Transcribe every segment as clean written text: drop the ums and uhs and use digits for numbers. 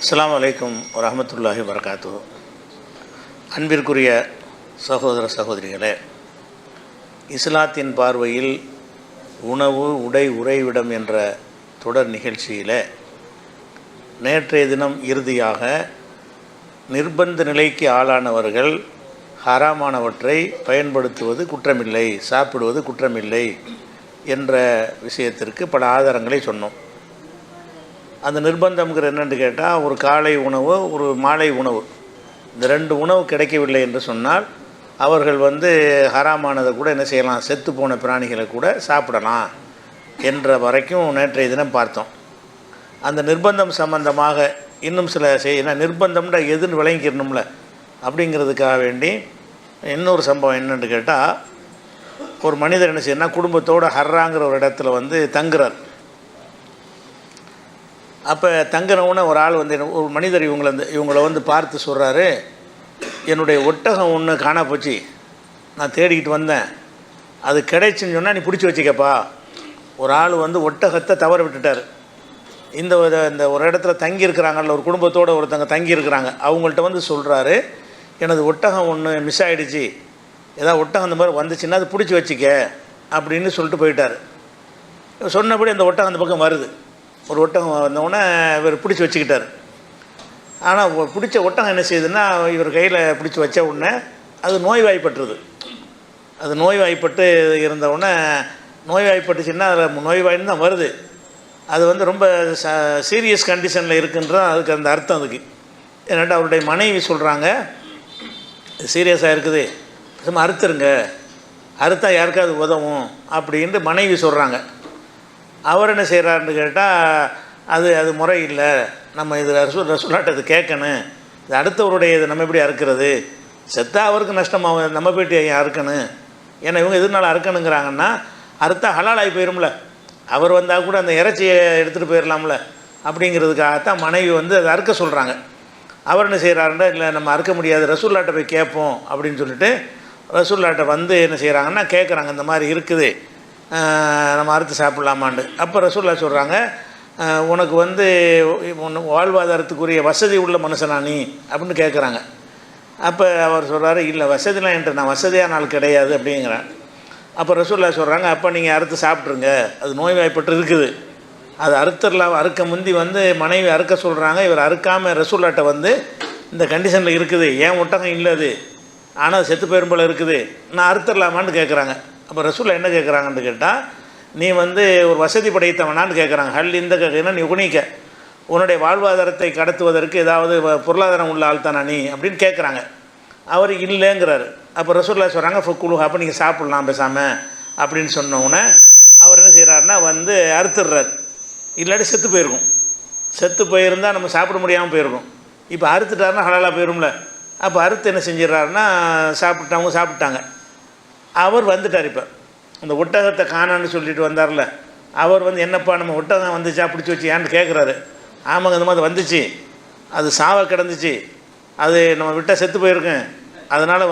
அஸ்ஸலாமு அலைக்கும் வரஹ்மத்துல்லாஹி வபரகாத்துஹு. அன்பிற்குரிய சகோதர சகோதரிகளே, இஸ்லாத்தின் பார்வையில் உணவு உடை உறைவிடம் என்ற தொடர் நிகழ்ச்சியில் நேற்றைய தினம் இறுதியாக நிர்பந்த நிலைக்கு ஆளானவர்கள் ஹராமானவற்றை பயன்படுத்துவது குற்றமில்லை, சாப்பிடுவது குற்றமில்லை என்ற விஷயத்திற்கு பல ஆதாரங்களை சொன்னோம். அந்த நிர்பந்தம்ங்கிற என்னென்னு கேட்டால், ஒரு காலை உணவு, ஒரு மாலை உணவு, இந்த ரெண்டு உணவு கிடைக்கவில்லை என்று சொன்னால் அவர்கள் ஹராமானதை கூட என்ன செய்யலாம், செத்து போன பிராணிகளை கூட சாப்பிடலாம் என்ற வரைக்கும் நேற்றைய தினம் பார்த்தோம். அந்த நிர்பந்தம் சம்பந்தமாக இன்னும் சில ஏன்னா நிர்பந்தம்ன்ற எதுன்னு விளங்கிக்கணும்ல, அப்படிங்கிறதுக்காக வேண்டி இன்னொரு சம்பவம் என்னென்னு கேட்டால், ஒரு மனிதர் என்ன செய்யணும்னா குடும்பத்தோடு ஹர்ராங்கிற ஒரு இடத்துல தங்குறார். அப்போ தங்கினவுன்னு ஒரு ஆள் ஒரு மனிதர் இவங்களை பார்த்து சொல்கிறாரு, என்னுடைய ஒட்டகம் ஒன்று காணா போச்சு, நான் தேடிக்கிட்டு வந்தேன், அது கிடைச்சுன்னு சொன்னால் நீ பிடிச்சி வச்சிக்கப்பா. ஒரு ஆள் ஒட்டகத்தை தவற விட்டுட்டார். இந்த ஒரு இடத்துல தங்கியிருக்கிறாங்கல்ல, ஒரு குடும்பத்தோடு ஒருத்தங்க தங்கியிருக்கிறாங்க, அவங்கள்ட்ட சொல்கிறாரு, எனது ஒட்டகம் ஒன்று மிஸ் ஆகிடுச்சு, ஏதாவது ஒட்டகம் அந்த மாதிரி வந்துச்சுன்னா அது பிடிச்சி வச்சிக்க அப்படின்னு சொல்லிட்டு போயிட்டார். சொன்னபடி அந்த ஒட்டகம் அந்த பக்கம் வருது. ஒரு ஒட்டகம் வந்தவுடனே இவர் பிடிச்சி வச்சுக்கிட்டார். ஆனால் பிடிச்ச ஒட்டகம் என்ன செய்யுதுன்னா, இவர் கையில் பிடிச்சி வச்ச உடனே அது நோய்வாய்ப்பட்டுருது. அது நோய்வாய்ப்பட்டு இருந்தவுடனே நோய்வாய்ப்பட்டுச்சுன்னா அதில் நோய்வாயின்னு தான் வருது. அது ரொம்ப சீரியஸ் கண்டிஷனில் இருக்குன்றது அதுக்கு அந்த அர்த்தம். அதுக்கு ஏன்னாட்டா அவருடைய மனைவி சொல்கிறாங்க, சீரியஸாக இருக்குது, சும்மா அறுத்துருங்க, அறுத்தா யாருக்காவது உதவும் அப்படின்ட்டு மனைவி சொல்கிறாங்க. அவர் என்ன செய்கிறாருன்னு கேட்டால், அது முறை இல்லை, நம்ம இது ரசூலாட்ட இது கேட்கணும், இது அடுத்தவருடைய இது நம்ம எப்படி அறுக்கிறது, செத்தா அவருக்கு நஷ்டமாகும், நம்ம போய்ட்டு ஏன் அறுக்கணும், ஏன்னா இவங்க எதுனால அறுக்கணுங்கிறாங்கன்னா அறுத்தா ஹலாலாகி போயிடும்ல, அவர் வந்தால் கூட அந்த இறைச்சியை எடுத்துகிட்டு போயிடலாம்ல, அப்படிங்கிறதுக்காகத்தான் மனைவி அதை அறுக்க சொல்கிறாங்க. அவர் என்ன செய்கிறாருன்னா, இல்லை நம்ம அறுக்க முடியாது, ரசூல்லாட்ட போய் கேட்போம் அப்படின்னு சொல்லிட்டு ரசூல்லாட்ட என்ன செய்கிறாங்கன்னா கேட்குறாங்க, இந்த மாதிரி இருக்குது, நம்ம அறுத்து சாப்பிட்லாமான்னு. அப்போ ரசூல்லா சொல்கிறாங்க, உனக்கு வாழ்வாதாரத்துக்குரிய வசதி உள்ள மனுஷனா நீ அப்படின்னு கேட்குறாங்க. அப்போ அவர் சொல்கிறாரு, இல்லை வசதிலாம் என்கிட்ட, நான் வசதியான நாள் கிடையாது அப்படிங்கிறேன். அப்போ ரசூல்லா சொல்கிறாங்க, அப்போ நீங்கள் அறுத்து சாப்பிட்ருங்க, அது நோய்வாய்ப்பட்டு இருக்குது, அது அறுத்துடலாம். அறுக்க முந்தி மனைவி அறுக்க சொல்கிறாங்க, இவர் அறுக்காமல் ரசூல்லாட்ட இந்த கண்டிஷனில் இருக்குது, ஏன் ஒட்டகம் இல்லை அது, ஆனால் செத்து போயிரும் போல் இருக்குது, நான் அறுத்துடலாமான்னு கேட்குறாங்க. அப்போ ரசூல்லா என்ன கேட்குறாங்கன்னு கேட்டால், நீ ஒரு வசதி படைத்தவனான்னு கேட்குறாங்க. ஹல் இந்த கேட்குறீங்கன்னா நீ உனிக்க, உன்னுடைய வாழ்வாதாரத்தை கடத்துவதற்கு ஏதாவது பொருளாதாரம் உள்ள ஆள் தானா நீ அப்படின்னு கேட்குறாங்க. அவர் இல்லைங்கிறாரு. அப்போ ரசூல்லா சொல்கிறாங்க, ஃபக்குலு, அப்போ நீங்கள் சாப்பிட்லாம் பேசாமல் அப்படின்னு சொன்னோன்னே அவர் என்ன செய்கிறாருன்னா அறுத்துடுறாரு. இல்லாட்டி செத்து போயிருக்கும், செத்து போயிருந்தால் நம்ம சாப்பிட முடியாமல் போயிருக்கும். இப்போ அறுத்துட்டாருன்னா ஹலாலாக போயிரும்ல. அப்போ அறுத்து என்ன செஞ்சிடறாருன்னா சாப்பிட்டவங்க சாப்பிட்டாங்க. அவர் வந்துட்டார். இப்போ அந்த ஒட்டகத்தை காணான்னு சொல்லிட்டு வந்தார்ல, அவர் என்னப்பா நம்ம ஒட்டகம் வந்துச்சா பிடிச்சி வச்சு ஏன்னு கேட்குறாரு. ஆமாங்க, இந்த மாதிரி வந்துச்சு, அது சாவை கிடந்துச்சு, அது நம்ம விட்டால் செத்து போயிருக்கேன், அதனால்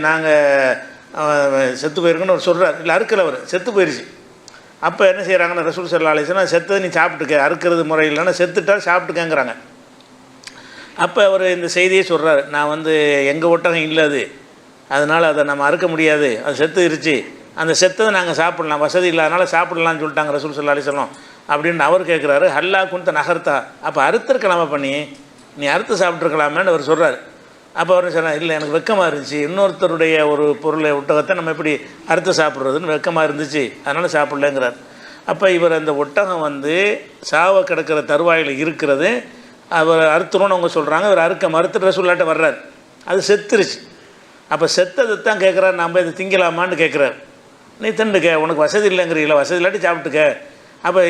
நாங்கள் செத்து போயிருக்குன்னு அவர் சொல்கிறார். இல்லை அறுக்கலை, அவர் செத்து போயிடுச்சு. அப்போ என்ன செய்கிறாங்கன்னா ரசூல் ஸல்லல்லாஹு அலைஹி வஸல்லம், செத்தது நீ சாப்பிட்டுக்க, அறுக்கிறது முறை இல்லைன்னா செத்துட்டா சாப்பிட்டுக்கங்கிறாங்க. அப்போ அவர் இந்த செய்தியை சொல்கிறார், நான் எங்கள் ஒட்டகம் இல்லை அது, அதனால் அதை நம்ம அறுக்க முடியாது, அது செத்து இருச்சு, அந்த செத்ததை நாங்கள் சாப்பிட்லாம், வசதி இல்லாதனால சாப்பிட்லான்னு சொல்லிட்டாங்க ரசூல் ஸல்லல்லாஹு அலைஹி வஸல்லம் அப்படின்னு அவர் கேட்குறாரு. ஹல்லா குன்த நகர்த்தா, அப்போ அறுத்துருக்கலாமா பண்ணி, நீ அறுத்து சாப்பிட்ருக்கலாமேன்னு அவர் சொல்கிறார். அப்போ அவர் சொன்னார், இல்லை எனக்கு வெக்கமாக இருந்துச்சு, இன்னொருத்தருடைய ஒரு பொருளை ஒட்டகத்தை நம்ம எப்படி அறுத்து சாப்பிட்றதுன்னு வெக்கமாக இருந்துச்சு, அதனால் சாப்பிட்லங்கிறார். அப்போ இவர் அந்த ஒட்டகம் சாவை கிடக்கிற தருவாயில் இருக்கிறது, அவர் அறுத்துருன்னு அவங்க சொல்கிறாங்க. இவர் அறுக்க மறுத்துட்டு ரசூலுல்லாஹ்ட்ட வர்றார், அது செத்துருச்சு. அப்போ செத்ததை தான் கேட்குறாரு, நம்ம இதை திங்கலாமான்னு கேட்குறாரு. நீ திண்டுக்க, உனக்கு வசதி இல்லைங்கிறீங்களா, வசதி இல்லாட்டி சாப்பிட்டுக்க. அப்போ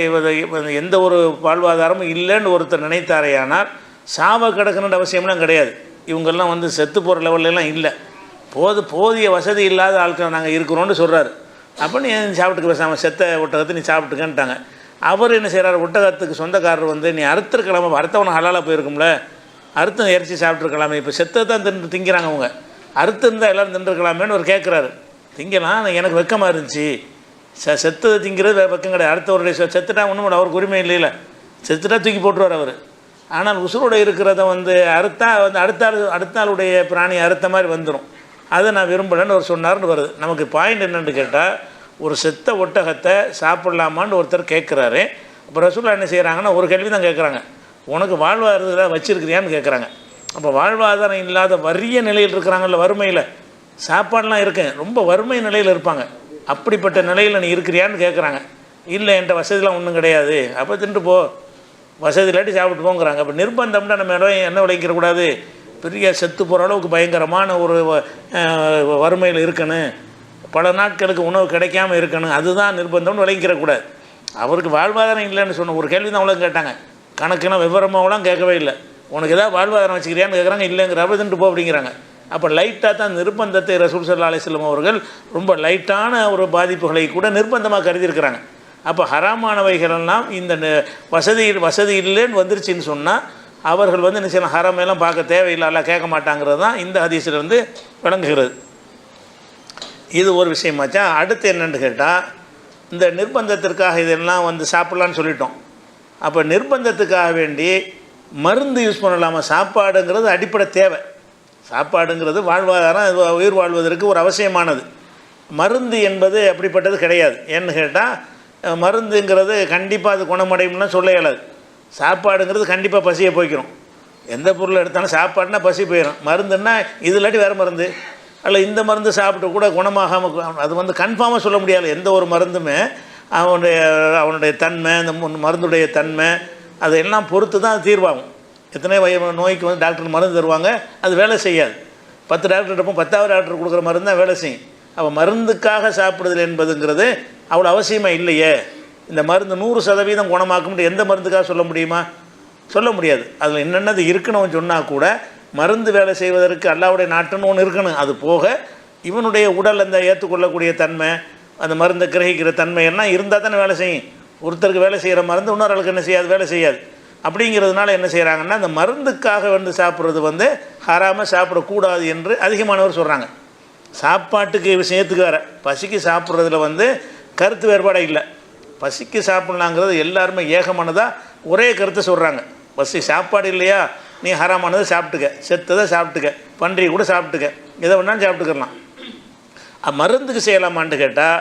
எந்த ஒரு வாழ்வாதாரமும் இல்லைன்னு ஒருத்தர் நினைத்தாரையானால் சாவை கிடக்கணுன்ற அவசியம்லாம் கிடையாது. இவங்கெல்லாம் செத்து போகிற லெவல்லாம் இல்லை, போதிய வசதி இல்லாத ஆட்கள் நாங்கள் இருக்கிறோன்னு சொல்கிறாரு. அப்போ நீ சாப்பிட்டுக்க, பேசாமல் செத்த ஒட்டகத்தை நீ சாப்பிட்டுக்கன்ட்டாங்க. அவர் என்ன செய்கிறார், ஒட்டகத்துக்கு சொந்தக்காரர் நீ அறுத்துருக்கலாமா, அறுத்தவனை ஹலாலாக போயிருக்கும்ல, அறுத்து இறைச்சி சாப்பிட்ருக்கலாமே, இப்போ செத்தை தான் திங்கிறாங்க அவங்க, அறுத்து இருந்தால் எல்லோரும் தின்றுருக்கலாமேன்னு அவர் கேட்குறாரு. திங்கலாம், எனக்கு வெக்கமாக இருந்துச்சு, செத்ததை திங்கிறது வெக்கம் கிடையாது, அடுத்தவருடைய செத்துட்டா ஒன்றும் அவருக்கு உரிமை இல்லைல்ல, செத்துட்டா தூக்கி போட்டுருவார் அவர். ஆனால் உசுரோடு இருக்கிறத வந்து அறுத்தா வந்து அடுத்த ஆளுடைய பிராணி அறுத்த மாதிரி வந்துடும். அதை நான் விரும்பலைன்னு அவர் சொன்னார்னு வருது. நமக்கு பாயிண்ட் என்னென்னு கேட்டால், ஒரு செத்த ஒட்டகத்தை சாப்பிட்லாமான்னு ஒருத்தர் கேட்குறாரு. அப்போ ரசூலுல்லாஹ் என்ன செய்கிறாங்கன்னா ஒரு கேள்வி தான் கேட்குறாங்க, உனக்கு வாழ்வாதாரம் வச்சுருக்கிறியான்னு கேட்குறாங்க. அப்போ வாழ்வாதாரம் இல்லாத வறிய நிலையில் இருக்கிறாங்கல்ல, வறுமையில், சாப்பாடெலாம் இருக்கு, ரொம்ப வறுமை நிலையில் இருப்பாங்க, அப்படிப்பட்ட நிலையில் நீ இருக்கிறியான்னு கேட்குறாங்க. இல்லை என்கிட்ட வசதிலாம் ஒன்றும் கிடையாது, அப்போ தின்ட்டு போ, வசதி இல்லாட்டி சாப்பிட்டு போங்கிறாங்க. அப்போ நிர்பந்தம்னா நம்ம என்ன விளைவிக்கிறக்கூடாது, பெரிய செத்து போகிற அளவுக்கு பயங்கரமான ஒரு வறுமையில் இருக்கணும், பல நாட்களுக்கு உணவு கிடைக்காமல் இருக்கணும், அதுதான் நிர்பந்தம்னு விளைவிக்கிறக்கூடாது. அவருக்கு வாழ்வாதாரம் இல்லைன்னு சொன்ன ஒரு கேள்வி தான் அவ்வளோ கேட்டாங்க. கணக்குனா விவரமாகலாம் கேட்கவே இல்லை. உனக்கு ஏதாவது வாழ்வாதாரம் வச்சுக்கிறியான்னு கேட்குறாங்க. இல்லைங்கிறப்ப தின்ட்டு போ அப்படிங்கிறாங்க. அப்போ லைட்டாக தான் நிர்பந்தத்தை ரசூல் ஸல்லல்லாஹு அலைஹி வஸல்லம் அவர்கள் ரொம்ப லைட்டான ஒரு பாதிப்புகளை கூட நிர்பந்தமாக கருதியிருக்கிறாங்க. அப்போ ஹராமானவைகளெல்லாம் இந்த வசதி இல்லைன்னு வந்துருச்சுன்னு சொன்னால் அவர்கள் வந்து என்ன செய்யலாம், ஹராமெல்லாம் பார்க்க தேவையில்லை, அல்ல கேட்க மாட்டாங்கிறது தான் இந்த ஹதீஸில் வந்து விளங்குகிறது. இது ஒரு விஷயமாச்சா. அடுத்து என்னென்னு கேட்டால், இந்த நிர்பந்தத்திற்காக இதெல்லாம் வந்து சாப்பிட்லான்னு சொல்லிட்டோம். அப்போ நிர்பந்தத்துக்காக வேண்டி மருந்து யூஸ் பண்ணலாமா? சாப்பாடுங்கிறது அடிப்படை தேவை. சாப்பாடுங்கிறது வாழ்வாதாரம், உயிர் வாழ்வதற்கு ஒரு அவசியமானது. மருந்து என்பது அப்படிப்பட்டது கிடையாது. ஏன்னு கேட்டால், மருந்துங்கிறது கண்டிப்பாக அது குணமடையும்னா சொல்ல இயலாது. சாப்பாடுங்கிறது கண்டிப்பாக பசியை போய்க்கிறோம். எந்த பொருள் எடுத்தாலும் சாப்பாடுனா பசி போயிடும். மருந்துன்னா இது இல்லாட்டி வேறு மருந்து, அல்ல இந்த மருந்து சாப்பிட்டு கூட குணமாகாமல், அது வந்து கன்ஃபார்மாக சொல்ல முடியாது. எந்த ஒரு மருந்துமே அவனுடைய தன்மை, அந்த மருந்துடைய தன்மை, அதையெல்லாம் பொறுத்து தான் தீர்வாகும். எத்தனை நோய்க்கு வந்து டாக்டர் மருந்து தருவாங்க, அது வேலை செய்யாது. 10 டாக்டர் இருப்போம், 10வது டாக்டர் கொடுக்குற மருந்து தான் வேலை செய்யும். அப்போ மருந்துக்காக சாப்பிடுதல் என்பதுங்கிறது அவ்வளோ அவசியமாக இல்லையே. இந்த மருந்து 100% குணமாக்கும்னு எந்த மருந்துக்காக சொல்ல முடியுமா? சொல்ல முடியாது. அதில் என்னென்னது இருக்கணும்னு சொன்னால் கூட மருந்து வேலை செய்வதற்கு அல்லாஹ்வுடைய நாட்டுன்னு ஒன்று இருக்கணும். அது போக இவனுடைய உடல் அந்த ஏற்றுக்கொள்ளக்கூடிய தன்மை, அந்த மருந்தை கிரகிக்கிற தன்மை எல்லாம் இருந்தால் தானே வேலை செய்யும். ஒருத்தருக்கு வேலை செய்கிற மருந்து இன்னொரு ஆளுக்கு என்ன செய்யாது, வேலை செய்யாது. அப்படிங்கிறதுனால என்ன செய்கிறாங்கன்னா, அந்த மருந்துக்காக வந்து சாப்பிட்றது வந்து ஹராமாக சாப்பிடக்கூடாது என்று அதிகமானவர் சொல்கிறாங்க. சாப்பாட்டுக்கு விஷயத்துக்கு வேறு, பசிக்கு சாப்பிட்றதுல வந்து கருத்து வேறுபாடே இல்லை. பசிக்கு சாப்பிட்லாங்கிறது எல்லாருமே ஏகமானதாக ஒரே கருத்தை சொல்கிறாங்க. பசி சாப்பாடு இல்லையா, நீ ஹராமானதை சாப்பிட்டுக்க, செத்ததை சாப்பிட்டுக்க, பன்றியை கூட சாப்பிட்டுக்க, எதை வேணாலும் சாப்பிட்டுக்கலாம். மருந்துக்கு செய்யலாமான்னு கேட்டால்,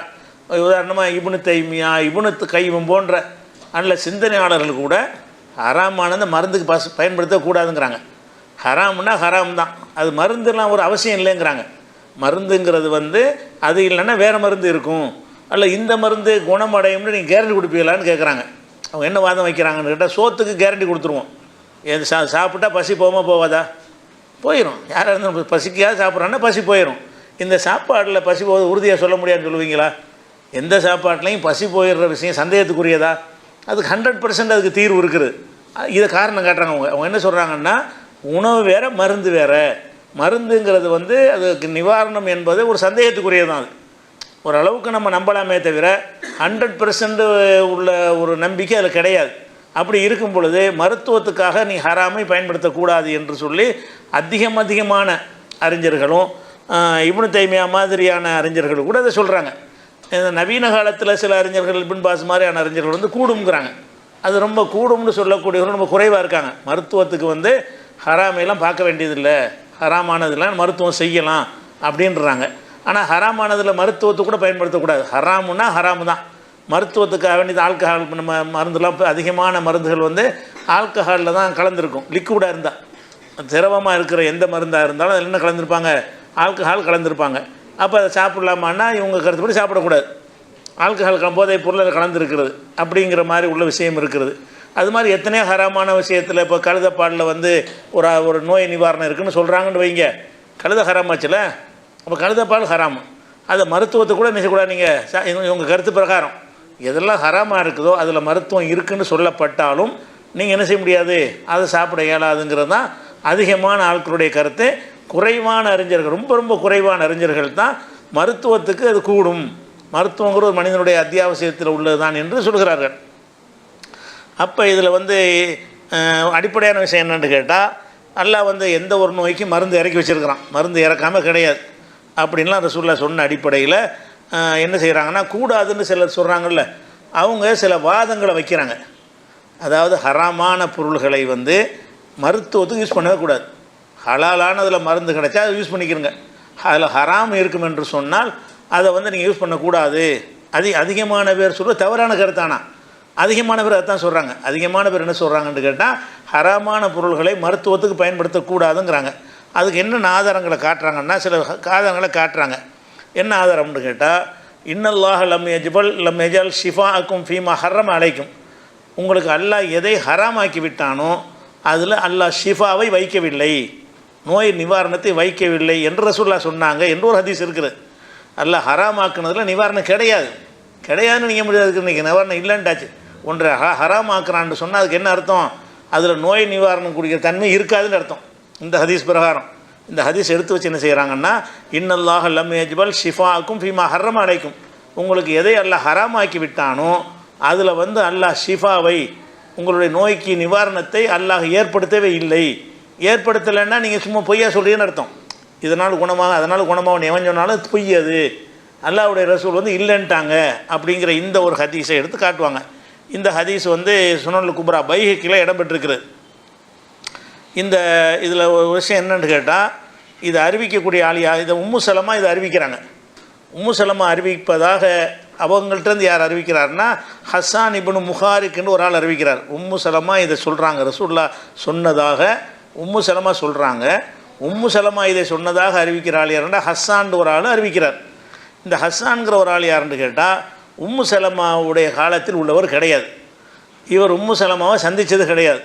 உதாரணமாக இப்னு தைமியா, இப்னு கையும் போன்ற நல்ல சிந்தனையாளர்கள் கூட ஹராமானதை மருந்துக்கு பயன்படுத்தக்கூடாதுங்கிறாங்க. ஹராம்னா ஹராம் தான், அது மருந்துலாம் ஒரு அவசியம் இல்லைங்கிறாங்க. மருந்துங்கிறது வந்து அது இல்லைன்னா வேறு மருந்து இருக்கும், அல்ல இந்த மருந்து குணமடையும்னு நீங்கள் கேரண்டி கொடுப்பீங்களான்னு கேட்குறாங்க. அவங்க என்ன வாதம் வைக்கிறாங்கன்னு கேட்டால், சோத்துக்கு கேரண்டி கொடுத்துருவோம். எது சாப்பிட்டா பசி போகாதா? போயிடும். யாராக இருந்தாலும் பசிக்காக சாப்பிட்றான்னா பசி போயிடும். இந்த சாப்பாட்டில் பசி போவது உறுதியாக சொல்ல முடியாதுன்னு சொல்லுவீங்களா? எந்த சாப்பாட்லையும் பசி போயிடுற விஷயம் சந்தேகத்துக்குரியதா? அதுக்கு 100% அதுக்கு தீர்வு இருக்குது. இதை காரணம் காட்டுறாங்க. அவங்க என்ன சொல்கிறாங்கன்னா, உணவு வேறு மருந்து வேறு. மருந்துங்கிறது வந்து அதுக்கு நிவாரணம் என்பது ஒரு சந்தேகத்துக்குரியதான். அது ஓரளவுக்கு நம்ம நம்பலாமே தவிர 100% உள்ள ஒரு நம்பிக்கை அதில் கிடையாது. அப்படி இருக்கும் பொழுது மருத்துவத்துக்காக நீ ஹராமை பயன்படுத்தக்கூடாது என்று சொல்லி அதிகமான அறிஞர்களும் இப்னு தைமியா மாதிரியான அறிஞர்கள் கூட அதை சொல்கிறாங்க. இந்த நவீன காலத்தில் சில அறிஞர்கள், இப்னு பாஸ் மாதிரியான அறிஞர்கள் வந்து கூடுங்கிறாங்க. அது ரொம்ப கூடும்னு சொல்லக்கூடியவர்கள் ரொம்ப குறைவாக இருக்காங்க. மருத்துவத்துக்கு வந்து ஹராமையெல்லாம் பார்க்க வேண்டியதில்லை, ஹராமானதெல்லாம் மருத்துவம் செய்யலாம் அப்படின்றாங்க. ஆனால் ஹராமானதில் மருத்துவத்தை கூட பயன்படுத்தக்கூடாது. ஹராமுன்னா ஹராமு தான். மருத்துவத்துக்காக வேண்டியது ஆல்கஹால், நம்ம மருந்துலாம் இப்போ அதிகமான மருந்துகள் வந்து ஆல்கஹாலில் தான் கலந்துருக்கும். லிக்விடாக இருந்தால், திரவமாக இருக்கிற எந்த மருந்தாக இருந்தாலும் அதில் என்ன கலந்துருப்பாங்க, ஆல்கஹால் கலந்துருப்பாங்க. அப்போ அதை சாப்பிட்லாமான்னா இவங்க கருத்துப்படி சாப்பிடக்கூடாது. ஆல்கஹால் போதைப் பொருள் கலந்துருக்கிறது அப்படிங்கிற மாதிரி உள்ள விஷயம் இருக்கிறது. அது மாதிரி எத்தனையோ ஹராமான விஷயத்தில் இப்போ கழுதப்பாலில் வந்து ஒரு நோய் நிவாரணம் இருக்குதுன்னு சொல்கிறாங்கன்னு வைங்க, கழுத ஹராமாச்சுல, அப்போ கழுதப்பால் ஹராமு. அதை மருத்துவத்தை கூட நினைக்கக்கூடாது. நீங்கள் இவங்க கருத்து பிரகாரம் எதெல்லாம் ஹராமாக இருக்குதோ அதில் மருத்துவம் இருக்குதுன்னு சொல்லப்பட்டாலும் நீங்கள் என்ன செய்ய முடியாது, அதை சாப்பிட இயலாதுங்கிறது தான் அதிகமான ஆட்களுடைய கருத்து. குறைவான அறிஞர்கள், ரொம்ப குறைவான அறிஞர்கள் தான் மருத்துவத்துக்கு அது கூடும், மருத்துவங்கிற ஒரு மனிதனுடைய அத்தியாவசியத்தில் உள்ளது தான் என்று சொல்கிறார்கள். அப்போ இதில் வந்து அடிப்படையான விஷயம் என்னென்னு கேட்டால், அல்லாஹ் வந்து எந்த ஒரு நோய்க்கும் மருந்து இறக்கி வச்சுருக்கிறான், மருந்து இறக்காமல் கிடையாது அப்படின்லாம் ரசூலுல்லாஹ் சொன்ன அடிப்படையில் என்ன செய்கிறாங்கன்னா, கூடாதுன்னு சிலர் சொல்கிறாங்கல்ல, அவங்க சில வாதங்களை வைக்கிறாங்க. அதாவது ஹராமான பொருள்களை வந்து மருத்துவத்துக்கு யூஸ் பண்ணவே கூடாது. ஹலாலானதில் மருந்து கிடைச்சா அதை யூஸ் பண்ணிக்கிறங்க. அதில் ஹராம் இருக்கும் என்று சொன்னால் அதை வந்து நீங்கள் யூஸ் பண்ணக்கூடாது. அதிகமான பேர் சொல்ல தவறான கருத்தானா, அதிகமான பேர் அதான் சொல்கிறாங்க. அதிகமான பேர் என்ன சொல்கிறாங்கன்னு கேட்டால் ஹராமான பொருள்களை மருத்துவத்துக்கு பயன்படுத்தக்கூடாதுங்கிறாங்க. அதுக்கு என்னென்ன ஆதாரங்களை காட்டுறாங்கன்னா சில ஆதாரங்களை காட்டுறாங்க. என்ன ஆதாரம்னு கேட்டால் இன்னல்லாஹ லம் யஜல் ஷிஃபாஅக்கும் ஃபீமா ஹர்ரம் அலைக்கும், உங்களுக்கு அல்லாஹ் எதை ஹராமாக்கி விட்டானோ அதில் அல்லாஹ் ஷிஃபாவை வைக்கவில்லை, நோய் நிவாரணத்தை வைக்கவில்லை என்று ரசூலுல்லாஹ் சொன்னாங்க என்று ஒரு ஹதீஸ் இருக்குது. அல்லாஹ் ஹராமாக்குனதில் நிவாரணம் கிடையாதுன்னு நீங்கள் முடியாது. இன்றைக்கி நிவாரணம் இல்லைன்ட்டாச்சு. ஒன்றை ஹராமாக்குறான்னு சொன்னால் அதுக்கு என்ன அர்த்தம்? அதில் நோய் நிவாரணம் குடிக்கிற தன்மை இருக்காதுன்னு அர்த்தம். இந்த ஹதீஸ் பிரகாரம் இந்த ஹதீஸ் எடுத்து வச்சு என்ன செய்கிறாங்கன்னா இன்னல்லாஹ லம் யஜ்பல் ஷிஃபாஅக்கும் ஃபீமா ஹர்ரம் அலைக்கும், உங்களுக்கு எதை அல்லாஹ் ஹராமாக்கி விட்டானோ அதில் வந்து அல்லாஹ் ஷிஃபாவை, உங்களுடைய நோய்க்கு நிவாரணத்தை அல்லாஹ் ஏற்படுத்தவே இல்லை. ஏற்படுத்தலைன்னா நீங்கள் சும்மா பொய்யா சொல்கிறீன்னு அர்த்தம். இதனால் அதனால் குணமாகன்னு எவன் சொன்னாலும் பொய். அது அல்லாஹ்வுடைய ரசூல் வந்து இல்லைன்ட்டாங்க அப்படிங்கிற இந்த ஒரு ஹதீஸை எடுத்து காட்டுவாங்க. இந்த ஹதீஸ் வந்து சுனனுல் குப்ரா பைஹக்கில் இடம்பெற்றிருக்கிறது. இதில் ஒரு விஷயம் என்னென்னு கேட்டால் இதை அறிவிக்கக்கூடிய ஆளியா இதை உம்மு சலமா இதை அறிவிக்கிறாங்க. உம்மு சலமா அறிவிப்பதாக அவங்கள்ட்டேருந்து யார் அறிவிக்கிறார்னா ஹஸ்ஸான் இப்னு முஹாரிக்குன்னு ஒரு ஆள் அறிவிக்கிறார். உம்மு சலமா இதை சொல்கிறாங்க, ரசூலுல்லாஹ் சொன்னதாக உம்மு சலமா சொல்கிறாங்க. உம்மு சலமா இதை சொன்னதாக அறிவிக்கிற ஆள் யாருன்னா ஹஸ்ஸான் ஒரு ஆள் அறிவிக்கிறார். இந்த ஹஸ்ஸான்கிற ஒரு ஆள் யாருன்னு கேட்டால் உம்மு சலமாவுடைய காலத்தில் உள்ளவர் கிடையாது. இவர் உம்மு சலமாவை சந்தித்தது கிடையாது.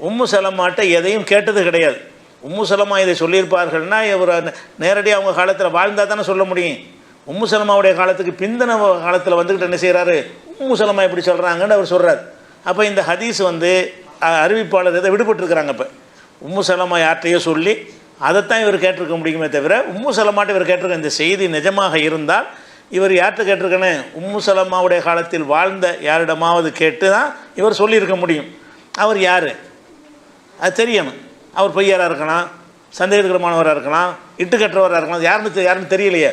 உம்மு சலமாட்ட எதையும் கேட்டது கிடையாது. உம்மு சலமா இதை சொல்லியிருப்பார்கள்னா இவர் நேரடியாக அவங்க காலத்தில் வாழ்ந்தால் தானே சொல்ல முடியும். உம்மு சலமாவுடைய காலத்துக்கு பிந்தின காலத்தில் வந்துக்கிட்டு என்ன செய்கிறாரு, உம்மு சலமா எப்படி சொல்கிறாங்கன்னு அவர் சொல்கிறார். அப்போ இந்த ஹதீஸ் வந்து அறிவிப்பாளர் இதை விடுபட்டுருக்கிறாங்க. இப்போ உம்மு சலமா யார்கிட்டையோ சொல்லி அதைத்தான் இவர் கேட்டிருக்க முடியுமே தவிர உம்மு சலமாட்ட இவர் கேட்டிருக்க இந்த செய்தி நிஜமாக இருந்தால் இவர் யார்கிட்ட கேட்டிருக்கேன்னு உம்மு சலமாவுடைய காலத்தில் வாழ்ந்த யாரிடமாவது கேட்டு தான் இவர் சொல்லியிருக்க முடியும். அவர் யார் அது தெரியணும். அவர் பொய்யாராக இருக்கலாம், சந்தேகமானவராக இருக்கலாம், இட்டுக்கற்றவராக இருக்கலாம், யாருன்னு தெரியலையே.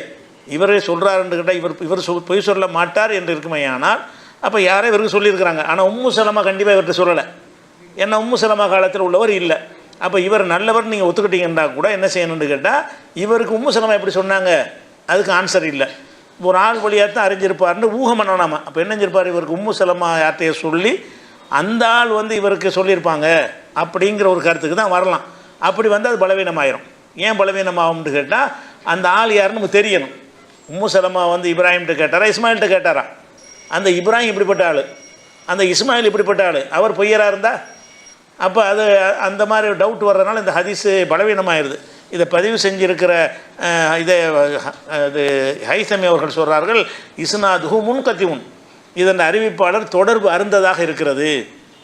இவரே சொல்கிறாருன்னு கேட்டால் இவர் பொய் சொல்ல மாட்டார் என்று இருக்குமே. ஆனால் அப்போ யாரோ இவருக்கு சொல்லியிருக்கிறாங்க. ஆனால் உம்மு சலமா கண்டிப்பாக இவர்கிட்ட சொல்லலை. ஏன்னா உம்மு சலமா காலத்தில் உள்ளவர் இல்லை. அப்போ இவர் நல்லவர் நீங்கள் ஒத்துக்கிட்டீங்கன்னா கூட என்ன செய்யணும்னு கேட்டால் இவருக்கு உம்மு சலமா எப்படி சொன்னாங்க அதுக்கு ஆன்சர் இல்லை. ஒரு ஆள் வழியாக தான் அறிஞ்சிருப்பார்னு ஊகம் பண்ணலாமா. அப்போ என்ன செஞ்சிருப்பார், இவருக்கு உம்மு சலமா யார்கிட்டையே சொல்லி அந்த ஆள் வந்து இவருக்கு சொல்லியிருப்பாங்க அப்படிங்கிற ஒரு கருத்துக்கு தான் வரலாம். அப்படி வந்து அது பலவீனமாயிரும். ஏன் பலவீனமாகும்னு கேட்டால் அந்த ஆள் யாருன்னு நமக்கு தெரியணும். உம்மு சலமா வந்து இப்ராஹிம்கிட்ட கேட்டாரா இஸ்மாயில்கிட்ட கேட்டாரா? அந்த இப்ராஹிம் இப்படிப்பட்ட ஆள், அந்த இஸ்மாயில் இப்படிப்பட்ட ஆள், அவர் பொய்யராக இருந்தால் அப்போ அது அந்த மாதிரி டவுட் வர்றதுனால இந்த ஹதீஸு பலவீனமாகிடுது. இதை பதிவு செஞ்சிருக்கிற இதை இது ஹைசமி அவர்கள் சொல்கிறார்கள் இஸ்னாதுஹு முன்கத்திவுன், இதன் அறிவிப்பாளர் தொடர்பு அருந்ததாக இருக்கிறது.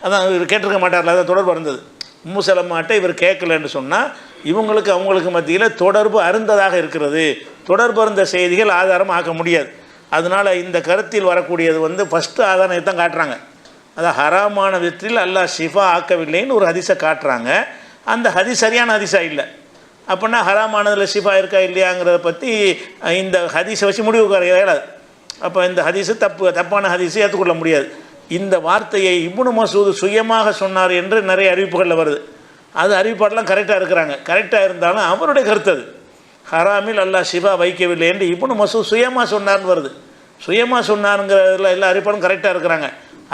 அதான் இவர் கேட்டிருக்க மாட்டார்ல, அதான் தொடர்பு அருந்தது. உம்மு சலமாட்ட இவர் கேட்கலன்னு சொன்னால் இவங்களுக்கு அவங்களுக்கு மத்தியில் தொடர்பு அருந்ததாக இருக்கிறது. தொடர்பு அருந்த செய்திகள் ஆதாரம் ஆக்க முடியாது. அதனால் இந்த கருத்தில் வரக்கூடியது வந்து ஃபஸ்ட்டு ஆதாரத்தை தான் காட்டுறாங்க. அதான் ஹராமான விதத்தில் அல்லாஹ் ஷிஃபா ஆக்கவில்லைன்னு ஒரு ஹதீஸை காட்டுறாங்க. அந்த ஹதீஸ் சரியான ஹதீஸாக இல்லை. அப்படின்னா ஹராமானதில் ஷிஃபா இருக்கா இல்லையாங்கிறத பற்றி இந்த ஹதீஸை வச்சு முடிவு இயலாது. அப்போ இந்த ஹதீஸு தப்பான ஹதீஸை ஏற்றுக்கொள்ள முடியாது. இந்த வார்த்தையை இப்னு மசூத் சுயமாக சொன்னார் என்று நிறைய அறிவிப்புகளில் வருது. அது அறிவிப்பாடெல்லாம் கரெக்டாக இருக்கிறாங்க. கரெக்டாக இருந்தாலும் அவருடைய கருத்து அது ஹராமில் அல்லாஹ் ஷிஃபா வைக்கவில்லை என்று இப்னு மசூத் சுயமாக சொன்னார்னு வருது. சுயமாக சொன்னாருங்கிறதுல எல்லா அறிவிப்பாடும் கரெக்டாக இருக்கிறாங்க.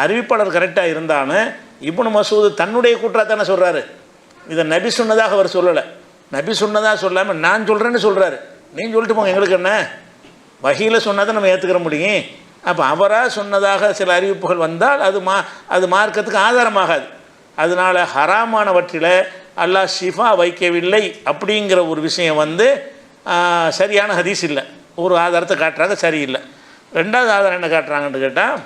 அறிவிப்பாளர் கரெக்டாக இருந்தாலும் இப்னு மசூத் தன்னுடைய கூற்றாத்தானே சொல்கிறாரு. இதை நபி சொன்னதாக அவர் சொல்லலை. நபி சொன்னதாக சொல்லாமல் நான் சொல்கிறேன்னு சொல்கிறாரு. நீங்கள் சொல்லிட்டு போங்க, எங்களுக்கு என்ன, வஹீல சொன்னால் தான் நம்ம ஏற்றுக்கிற முடியும். அப்போ அவராக சொன்னதாக சில அறிவிப்புகள் வந்தால் அது மார்க்கத்துக்கு ஆதாரமாகாது. அதனால் ஹராமானவற்றில் அல்லாஹ் ஷிஃபா வைக்கவில்லை அப்படிங்கிற ஒரு விஷயம் வந்து சரியான ஹதீஸ் இல்லை. ஒரு ஆதாரத்தை காட்டுறாங்க, சரியில்லை. ரெண்டாவது ஆதாரம் என்ன காட்டுறாங்கன்னு கேட்டால்